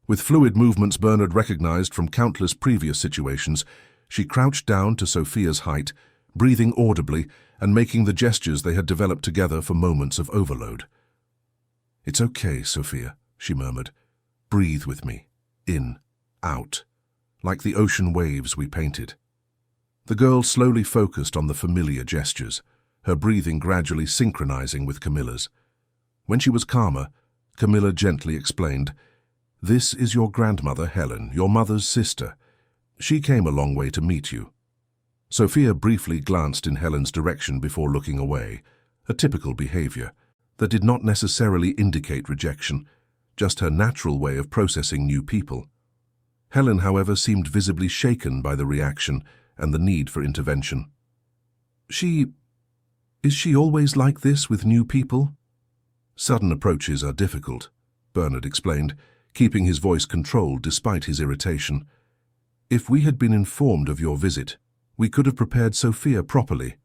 With fluid movements Bernard recognized from countless previous situations, she crouched down to Sophia's height, breathing audibly and making the gestures they had developed together for moments of overload. "It's okay, Sophia," she murmured. "Breathe with me. In, out, like the ocean waves we painted." The girl slowly focused on the familiar gestures. her breathing gradually synchronizing with Camilla's. When she was calmer, Camilla gently explained, "This is your grandmother, Helen, your mother's sister. She came a long way to meet you." Sophia briefly glanced in Helen's direction before looking away, a typical behavior that did not necessarily indicate rejection, just her natural way of processing new people. Helen, however, seemed visibly shaken by the reaction and the need for intervention. Is she always like this with new people?" "Sudden approaches are difficult," Bernard explained, keeping his voice controlled despite his irritation. "If we had been informed of your visit, we could have prepared Sophia properly."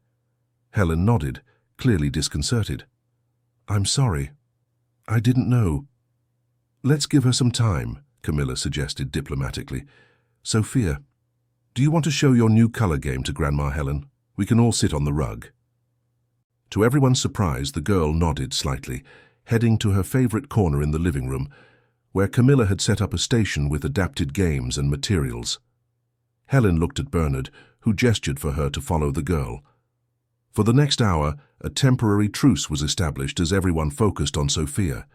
Helen nodded, clearly disconcerted. "I'm sorry. I didn't know." "Let's give her some time," Camilla suggested diplomatically. "Sophia, do you want to show your new color game to Grandma Helen? We can all sit on the rug." To everyone's surprise, the girl nodded slightly, heading to her favorite corner in the living room, where Camilla had set up a station with adapted games and materials. Helen looked at Bernard, who gestured for her to follow the girl. For the next hour, a temporary truce was established as everyone focused on Sophia.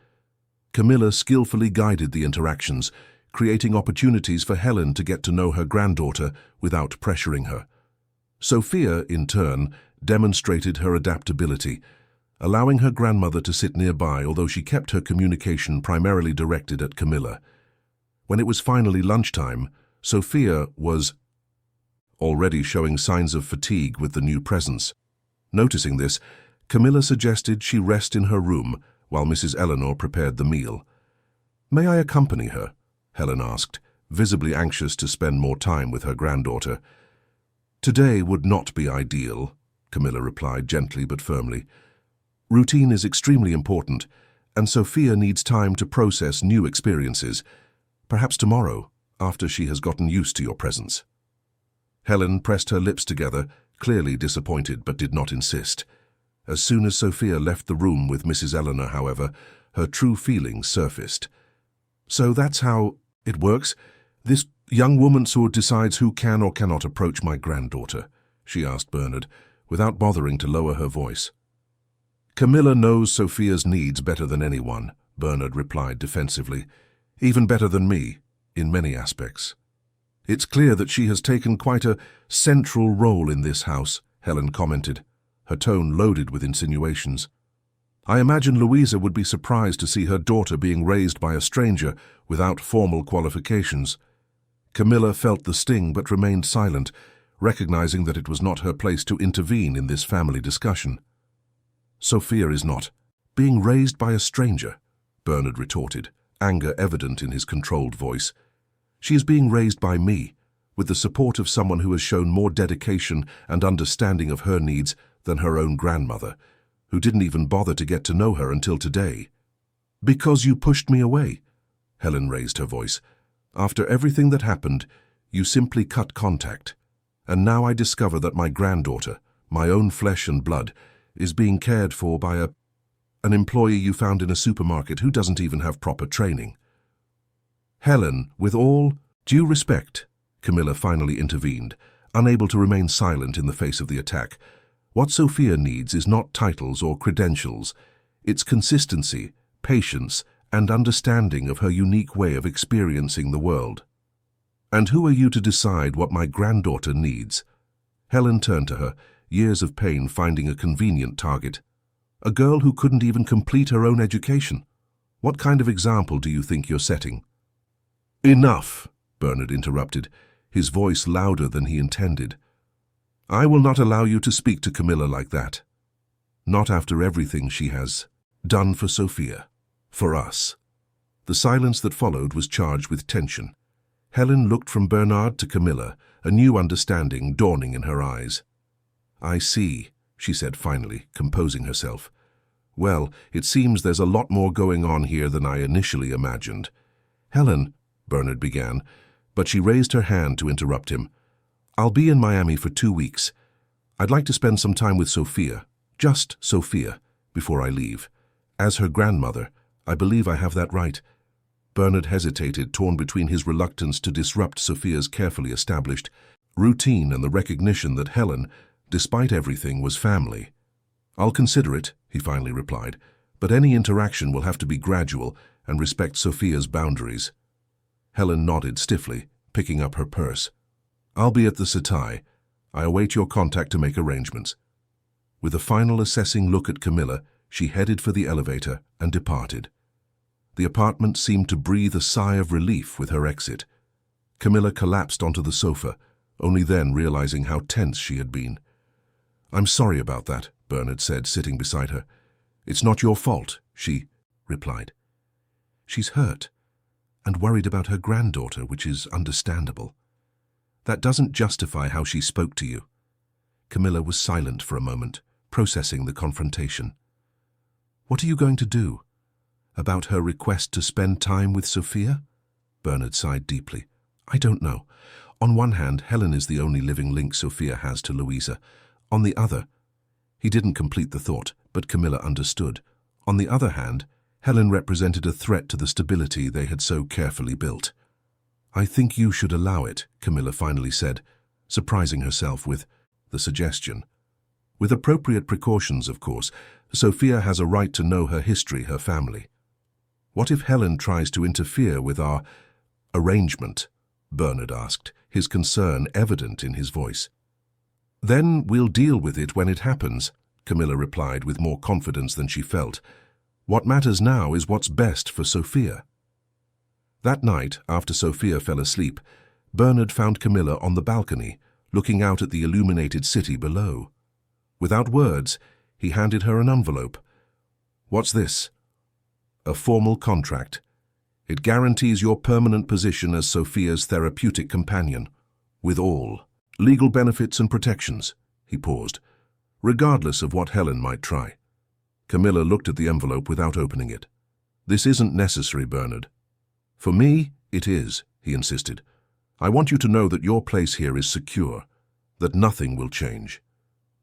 Camilla skillfully guided the interactions, creating opportunities for Helen to get to know her granddaughter without pressuring her. Sophia, in turn, demonstrated her adaptability, allowing her grandmother to sit nearby, although she kept her communication primarily directed at Camilla. When it was finally lunchtime, Sophia was already showing signs of fatigue with the new presence. Noticing this, Camilla suggested she rest in her room while Mrs. Eleanor prepared the meal. "May I accompany her?" Helen asked, visibly anxious to spend more time with her granddaughter. "Today would not be ideal," Camilla replied gently but firmly. "Routine is extremely important, and Sophia needs time to process new experiences. Perhaps tomorrow, after she has gotten used to your presence." Helen pressed her lips together, clearly disappointed but did not insist. As soon as Sophia left the room with Mrs. Eleanor, however, her true feelings surfaced. "So that's how it works? This young woman sort of decides who can or cannot approach my granddaughter?" she asked Bernard, without bothering to lower her voice. "Camilla knows Sophia's needs better than anyone," Bernard replied defensively. "Even better than me, in many aspects." "It's clear that she has taken quite a central role in this house," Helen commented, her tone loaded with insinuations. "I imagine Louisa would be surprised to see her daughter being raised by a stranger without formal qualifications." Camilla felt the sting but remained silent, recognizing that it was not her place to intervene in this family discussion. "Sophia is not being raised by a stranger," Bernard retorted, anger evident in his controlled voice. "She is being raised by me, with the support of someone who has shown more dedication and understanding of her needs than her own grandmother, who didn't even bother to get to know her until today." "Because you pushed me away," Helen raised her voice. "After everything that happened, you simply cut contact. And now I discover that my granddaughter, my own flesh and blood, is being cared for by an employee you found in a supermarket who doesn't even have proper training." "Helen, with all due respect," Camilla finally intervened, unable to remain silent in the face of the attack. "What Sophia needs is not titles or credentials. It's consistency, patience, and understanding of her unique way of experiencing the world. And who are you to decide what my granddaughter needs?" Helen turned to her, years of pain finding a convenient target. "A girl who couldn't even complete her own education. What kind of example do you think you're setting?" "Enough," Bernard interrupted, his voice louder than he intended. "I will not allow you to speak to Camilla like that. Not after everything she has done for Sophia, for us." The silence that followed was charged with tension. Helen looked from Bernard to Camilla, a new understanding dawning in her eyes. "I see," she said finally, composing herself. "Well, it seems there's a lot more going on here than I initially imagined." "Helen," Bernard began, but she raised her hand to interrupt him. "I'll be in Miami for 2 weeks. I'd like to spend some time with Sophia, just Sophia, before I leave. As her grandmother, I believe I have that right." Bernard hesitated, torn between his reluctance to disrupt Sophia's carefully established routine and the recognition that Helen, despite everything, was family. "I'll consider it," he finally replied, "but any interaction will have to be gradual and respect Sophia's boundaries." Helen nodded stiffly, picking up her purse. "I'll be at the Cité. I await your contact to make arrangements." With a final assessing look at Camilla, she headed for the elevator and departed. The apartment seemed to breathe a sigh of relief with her exit. Camilla collapsed onto the sofa, only then realizing how tense she had been. "I'm sorry about that," Bernard said, sitting beside her. "It's not your fault," she replied. "She's hurt and worried about her granddaughter, which is understandable. That doesn't justify how she spoke to you." Camilla was silent for a moment, processing the confrontation. "What are you going to do? About her request to spend time with Sophia?" Bernard sighed deeply. "I don't know. On one hand, Helen is the only living link Sophia has to Louisa. On the other—" He didn't complete the thought, but Camilla understood. "On the other hand, Helen represented a threat to the stability they had so carefully built." "I think you should allow it," Camilla finally said, surprising herself with the suggestion. "With appropriate precautions, of course. Sophia has a right to know her history, her family." "What if Helen tries to interfere with our arrangement?" Bernard asked, his concern evident in his voice. "Then we'll deal with it when it happens," Camilla replied with more confidence than she felt. "What matters now is what's best for Sophia." That night, after Sophia fell asleep, Bernard found Camilla on the balcony, looking out at the illuminated city below. Without words, he handed her an envelope. "What's this?" "A formal contract. It guarantees your permanent position as Sophia's therapeutic companion, with all legal benefits and protections." He paused, "regardless of what Helen might try." Camilla looked at the envelope without opening it. "This isn't necessary, Bernard." "For me, it is," he insisted. "I want you to know that your place here is secure, that nothing will change."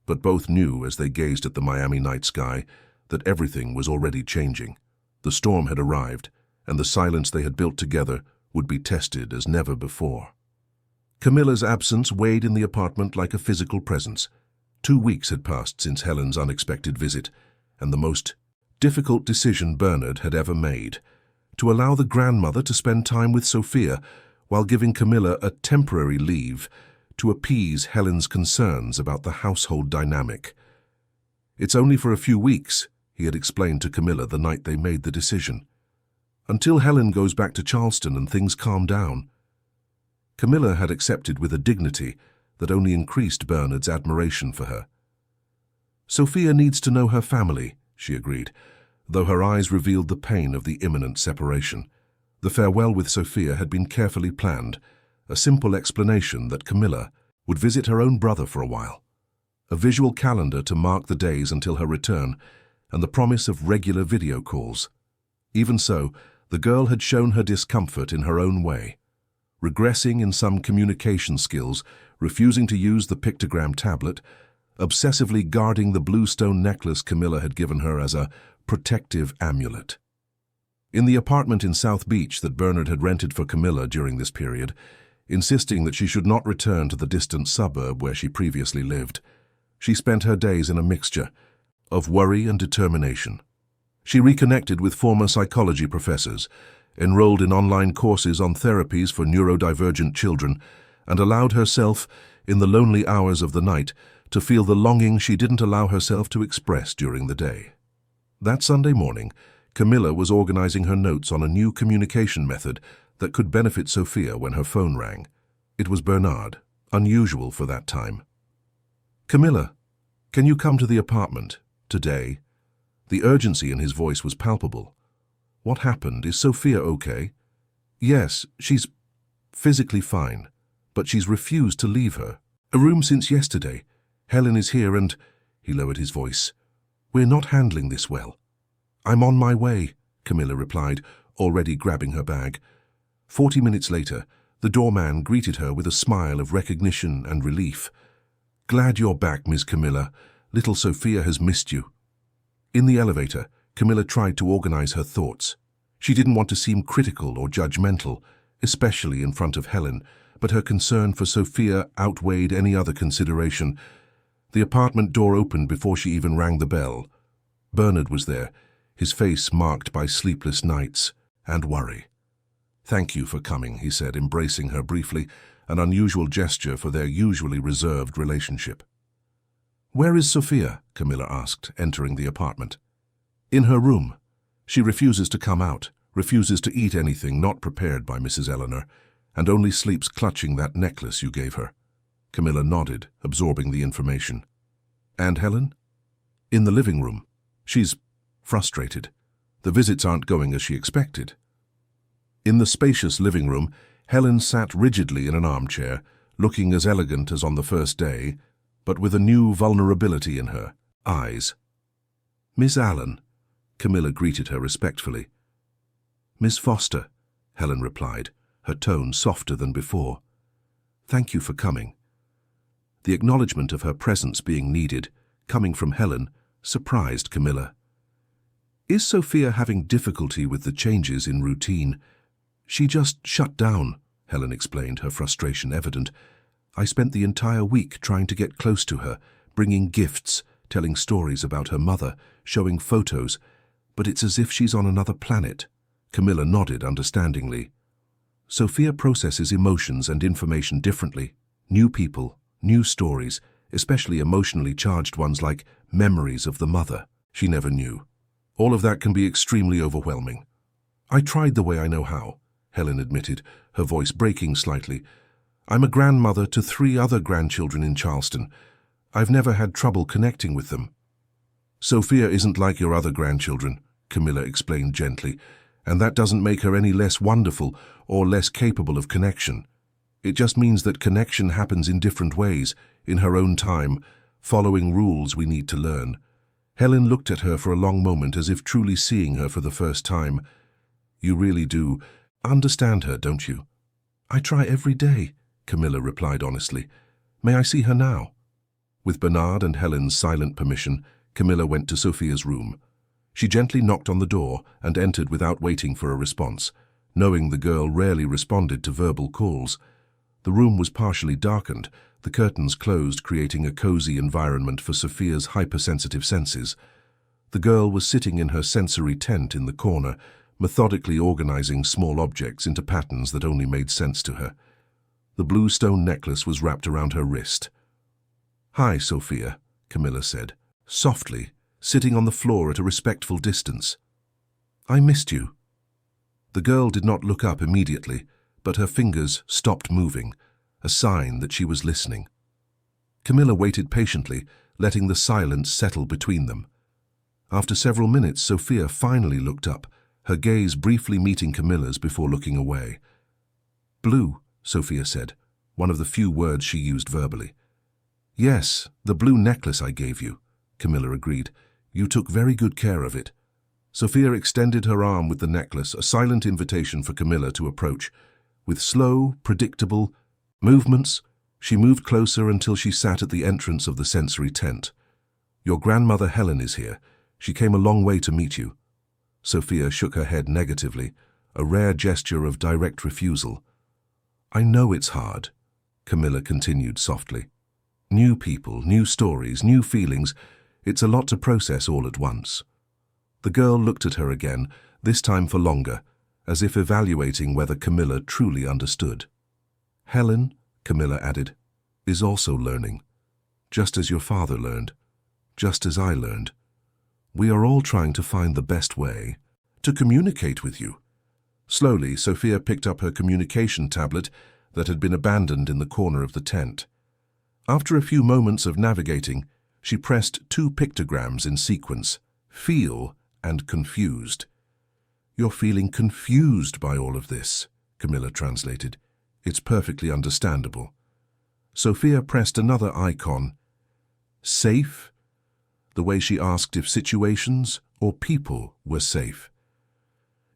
But both knew, as they gazed at the Miami night sky, that everything was already changing. The storm had arrived, and the silence they had built together would be tested as never before. Camilla's absence weighed in the apartment like a physical presence. 2 weeks had passed since Helen's unexpected visit, and the most difficult decision Bernard had ever made, to allow the grandmother to spend time with Sophia while giving Camilla a temporary leave to appease Helen's concerns about the household dynamic. "It's only for a few weeks," he had explained to Camilla the night they made the decision. "Until Helen goes back to Charleston and things calm down." Camilla had accepted with a dignity that only increased Bernard's admiration for her. "Sophia needs to know her family," she agreed, though her eyes revealed the pain of the imminent separation. The farewell with Sophia had been carefully planned, a simple explanation that Camilla would visit her own brother for a while, a visual calendar to mark the days until her return, and the promise of regular video calls. Even so, the girl had shown her discomfort in her own way, regressing in some communication skills, refusing to use the pictogram tablet, obsessively guarding the blue stone necklace Camilla had given her as a protective amulet. In the apartment in South Beach that Bernard had rented for Camilla during this period, insisting that she should not return to the distant suburb where she previously lived, she spent her days in a mixture of worry and determination. She reconnected with former psychology professors, enrolled in online courses on therapies for neurodivergent children, and allowed herself, in the lonely hours of the night, to feel the longing she didn't allow herself to express during the day. That Sunday morning, Camilla was organizing her notes on a new communication method that could benefit Sophia when her phone rang. It was Bernard, unusual for that time. "Camilla, can you come to the apartment today?" The urgency in his voice was palpable. "What happened? Is Sophia okay?" "Yes, she's physically fine, but she's refused to leave her room since yesterday. Helen is here and—" he lowered his voice. "We're not handling this well." "I'm on my way," Camilla replied, already grabbing her bag. 40 minutes later, the doorman greeted her with a smile of recognition and relief. "Glad you're back, Miss Camilla. Little Sophia has missed you." In the elevator, Camilla tried to organize her thoughts. She didn't want to seem critical or judgmental, especially in front of Helen, but her concern for Sophia outweighed any other consideration. The apartment door opened before she even rang the bell. Bernard was there, his face marked by sleepless nights and worry. "Thank you for coming," he said, embracing her briefly, an unusual gesture for their usually reserved relationship. "Where is Sophia?" Camilla asked, entering the apartment. "In her room. She refuses to come out, refuses to eat anything not prepared by Mrs. Eleanor, and only sleeps clutching that necklace you gave her." Camilla nodded, absorbing the information. "And Helen?" "In the living room. She's frustrated. The visits aren't going as she expected." In the spacious living room, Helen sat rigidly in an armchair, looking as elegant as on the first day, but with a new vulnerability in her eyes. "Miss Allen," Camilla greeted her respectfully. "Miss Foster," Helen replied, her tone softer than before. "Thank you for coming." The acknowledgement of her presence being needed, coming from Helen, surprised Camilla. "Is Sophia having difficulty with the changes in routine?" "She just shut down," Helen explained, her frustration evident. "I spent the entire week trying to get close to her, bringing gifts, telling stories about her mother, showing photos, but it's as if she's on another planet." Camilla nodded understandingly. "Sophia processes emotions and information differently. New people, new stories, especially emotionally charged ones like memories of the mother she never knew. All of that can be extremely overwhelming." "I tried the way I know how," Helen admitted, her voice breaking slightly. "I'm a grandmother to 3 other grandchildren in Charleston. I've never had trouble connecting with them." "Sophia isn't like your other grandchildren," Camilla explained gently, "and that doesn't make her any less wonderful or less capable of connection. It just means that connection happens in different ways, in her own time, following rules we need to learn." Helen looked at her for a long moment as if truly seeing her for the first time. "You really do understand her, don't you?" "I try every day," Camilla replied honestly. "May I see her now?" With Bernard and Helen's silent permission, Camilla went to Sophia's room. She gently knocked on the door and entered without waiting for a response, knowing the girl rarely responded to verbal calls. The room was partially darkened, the curtains closed, creating a cozy environment for Sophia's hypersensitive senses. The girl was sitting in her sensory tent in the corner, methodically organizing small objects into patterns that only made sense to her. The blue stone necklace was wrapped around her wrist. "Hi, Sophia," Camilla said, softly, sitting on the floor at a respectful distance. "I missed you." The girl did not look up immediately, but her fingers stopped moving, a sign that she was listening. Camilla waited patiently, letting the silence settle between them. After several minutes, Sophia finally looked up, her gaze briefly meeting Camilla's before looking away. "Blue," Sophia said, one of the few words she used verbally. "Yes, the blue necklace I gave you," Camilla agreed. "You took very good care of it." Sophia extended her arm with the necklace, a silent invitation for Camilla to approach. With slow, predictable movements, she moved closer until she sat at the entrance of the sensory tent. "Your grandmother Helen is here. She came a long way to meet you." Sophia shook her head negatively, a rare gesture of direct refusal. "I know it's hard," Camilla continued softly. "New people, new stories, new feelings. It's a lot to process all at once." The girl looked at her again, this time for longer, as if evaluating whether Camilla truly understood. "Helen," Camilla added, "is also learning, just as your father learned, just as I learned. We are all trying to find the best way to communicate with you." Slowly, Sophia picked up her communication tablet that had been abandoned in the corner of the tent. After a few moments of navigating, she pressed 2 pictograms in sequence, "feel" and "confused." "You're feeling confused by all of this," Camilla translated. "It's perfectly understandable." Sophia pressed another icon, "safe," the way she asked if situations or people were safe.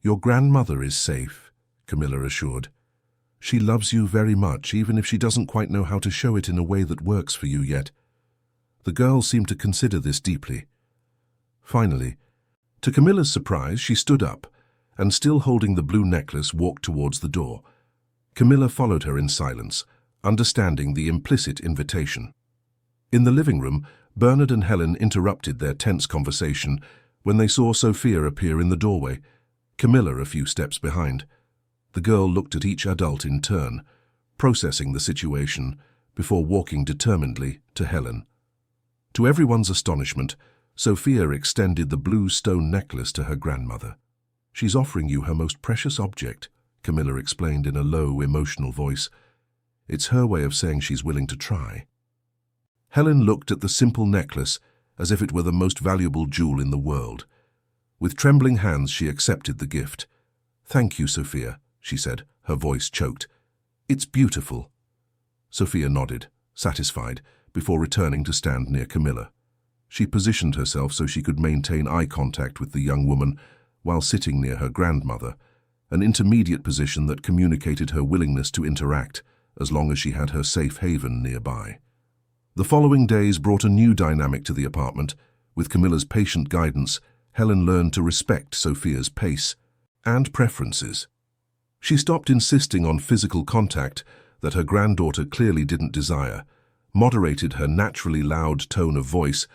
"Your grandmother is safe," Camilla assured. "She loves you very much, even if she doesn't quite know how to show it in a way that works for you yet." The girl seemed to consider this deeply. Finally, to Camilla's surprise, she stood up and, still holding the blue necklace, walked towards the door. Camilla followed her in silence, understanding the implicit invitation. In the living room, Bernard and Helen interrupted their tense conversation when they saw Sophia appear in the doorway, Camilla a few steps behind. The girl looked at each adult in turn, processing the situation before walking determinedly to Helen. To everyone's astonishment, Sophia extended the blue stone necklace to her grandmother. "She's offering you her most precious object," Camilla explained in a low, emotional voice. "It's her way of saying she's willing to try." Helen looked at the simple necklace as if it were the most valuable jewel in the world. With trembling hands, she accepted the gift. "Thank you, Sophia," she said, her voice choked. "It's beautiful." Sophia nodded, satisfied, before returning to stand near Camilla. She positioned herself so she could maintain eye contact with the young woman while sitting near her grandmother, an intermediate position that communicated her willingness to interact as long as she had her safe haven nearby. The following days brought a new dynamic to the apartment. With Camilla's patient guidance, Helen learned to respect Sophia's pace and preferences. She stopped insisting on physical contact that her granddaughter clearly didn't desire, moderated her naturally loud tone of voice,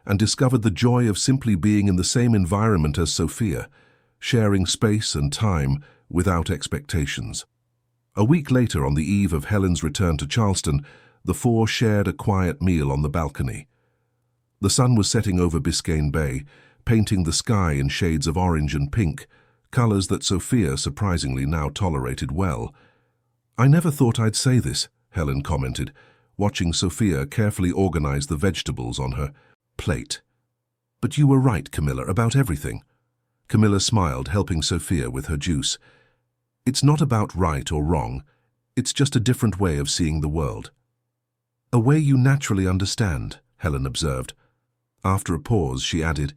and discovered the joy of simply being in the same environment as Sophia, sharing space and time without expectations. A week later, on the eve of Helen's return to Charleston, the four shared a quiet meal on the balcony. The sun was setting over Biscayne Bay, painting the sky in shades of orange and pink, colors that Sophia surprisingly now tolerated well. "I never thought I'd say this," Helen commented, watching Sophia carefully organize the vegetables on her plate. "But you were right, Camilla, about everything." Camilla smiled, helping Sophia with her juice. "It's not about right or wrong. It's just a different way of seeing the world." "A way you naturally understand," Helen observed. After a pause, she added,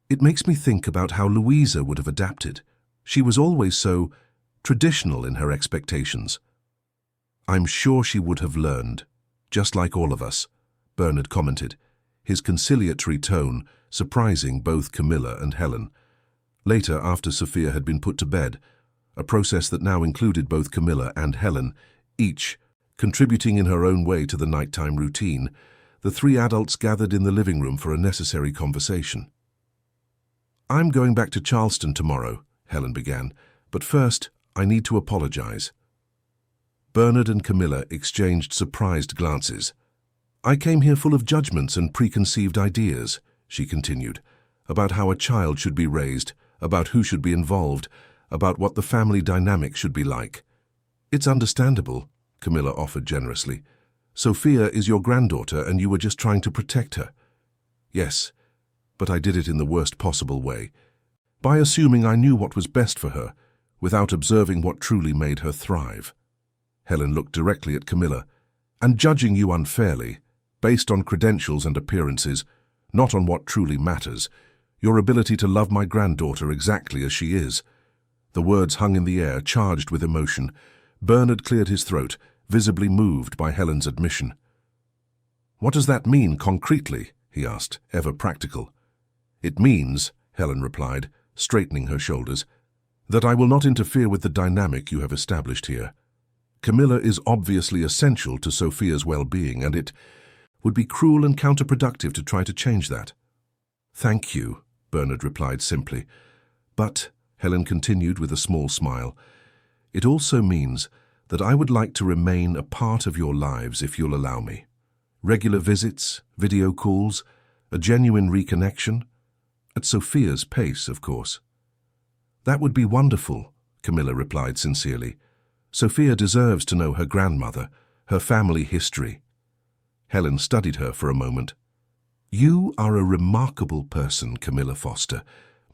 "It makes me think about how Louisa would have adapted. She was always so traditional in her expectations." "I'm sure she would have learned, just like all of us," Bernard commented, his conciliatory tone surprising both Camilla and Helen. Later, after Sophia had been put to bed, a process that now included both Camilla and Helen, each contributing in her own way to the nighttime routine, the three adults gathered in the living room for a necessary conversation. "I'm going back to Charleston tomorrow," Helen began, "but first, I need to apologize." Bernard and Camilla exchanged surprised glances. "I came here full of judgments and preconceived ideas," she continued, "about how a child should be raised, about who should be involved, about what the family dynamic should be like." "It's understandable," Camilla offered generously. "Sophia is your granddaughter and you were just trying to protect her." "Yes, but I did it in the worst possible way, by assuming I knew what was best for her, without observing what truly made her thrive." Helen looked directly at Camilla. "And judging you unfairly, based on credentials and appearances, not on what truly matters, your ability to love my granddaughter exactly as she is." The words hung in the air, charged with emotion. Bernard cleared his throat, visibly moved by Helen's admission. "What does that mean concretely?" he asked, ever practical. "It means," Helen replied, straightening her shoulders, "that I will not interfere with the dynamic you have established here. Camilla is obviously essential to Sophia's well-being, and it would be cruel and counterproductive to try to change that." "Thank you," Bernard replied simply. "But," Helen continued with a small smile, "it also means that I would like to remain a part of your lives if you'll allow me. Regular visits, video calls, a genuine reconnection, at Sophia's pace, of course." "That would be wonderful," Camilla replied sincerely. "Sophia deserves to know her grandmother, her family history." Helen studied her for a moment. "You are a remarkable person, Camilla Foster.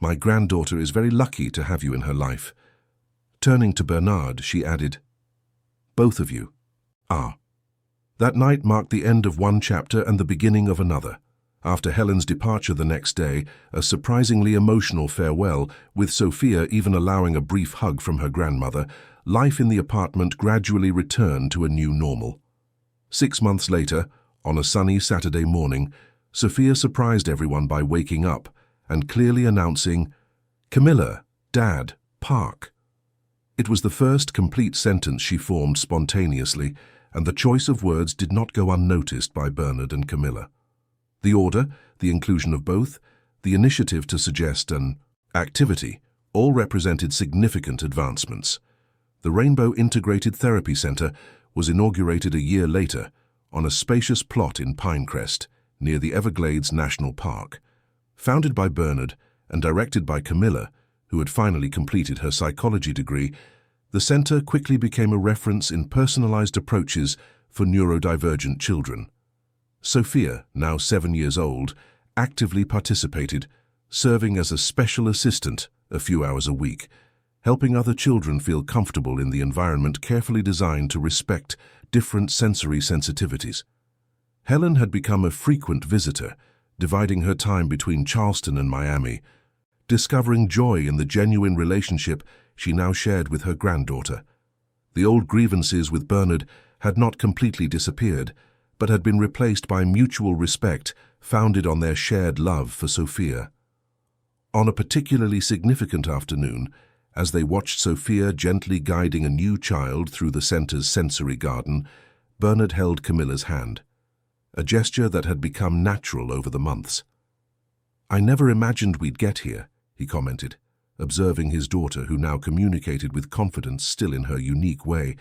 My granddaughter is very lucky to have you in her life." Turning to Bernard, she added, "Both of you." "Ah." That night marked the end of one chapter and the beginning of another. After Helen's departure the next day, a surprisingly emotional farewell, with Sophia even allowing a brief hug from her grandmother, life in the apartment gradually returned to a new normal. 6 months later, on a sunny Saturday morning, Sophia surprised everyone by waking up and clearly announcing, "Camilla, Dad, park." It was the first complete sentence she formed spontaneously, and the choice of words did not go unnoticed by Bernard and Camilla. The order, the inclusion of both, the initiative to suggest an activity, all represented significant advancements. The Rainbow Integrated Therapy Center was inaugurated a year later on a spacious plot in Pinecrest, near the Everglades National Park. Founded by Bernard and directed by Camilla, who had finally completed her psychology degree, the center quickly became a reference in personalized approaches for neurodivergent children. Sophia, now 7 years old, actively participated, serving as a special assistant a few hours a week, helping other children feel comfortable in the environment carefully designed to respect different sensory sensitivities. Helen had become a frequent visitor, dividing her time between Charleston and Miami, discovering joy in the genuine relationship she now shared with her granddaughter. The old grievances with Bernard had not completely disappeared, but had been replaced by mutual respect founded on their shared love for Sophia. On a particularly significant afternoon, as they watched Sophia gently guiding a new child through the center's sensory garden, Bernard held Camilla's hand, a gesture that had become natural over the months. "I never imagined we'd get here," he commented, observing his daughter, who now communicated with confidence, still in her unique way,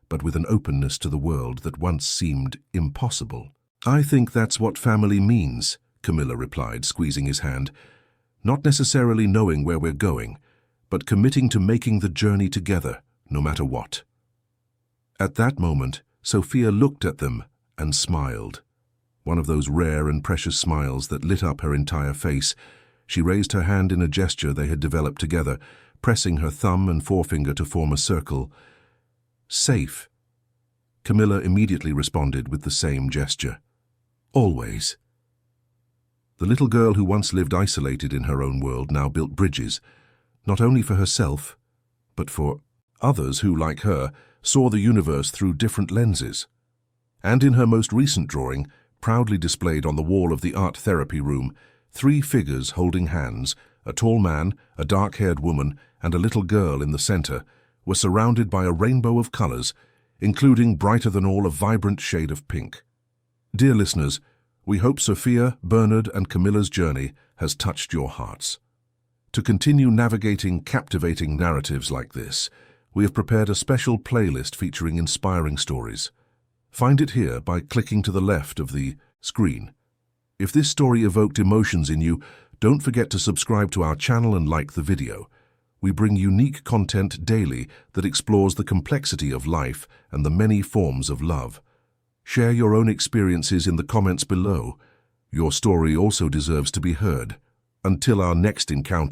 but with an openness to the world that once seemed impossible. "I think that's what family means," Camilla replied, squeezing his hand. "Not necessarily knowing where we're going, but committing to making the journey together, no matter what." At that moment, Sophia looked at them and smiled. One of those rare and precious smiles that lit up her entire face. She raised her hand in a gesture they had developed together, pressing her thumb and forefinger to form a circle. "Safe." Camilla immediately responded with the same gesture. "Always." The little girl who once lived isolated in her own world now built bridges, not only for herself, but for others who, like her, saw the universe through different lenses. And in her most recent drawing, proudly displayed on the wall of the art therapy room, 3 figures holding hands, a tall man, a dark-haired woman, and a little girl in the center, were surrounded by a rainbow of colors, including brighter than all a vibrant shade of pink. Dear listeners, we hope Sophia, Bernard, and Camilla's journey has touched your hearts. To continue navigating captivating narratives like this, we have prepared a special playlist featuring inspiring stories. Find it here by clicking to the left of the screen. If this story evoked emotions in you, don't forget to subscribe to our channel and like the video. We bring unique content daily that explores the complexity of life and the many forms of love. Share your own experiences in the comments below. Your story also deserves to be heard. Until our next encounter.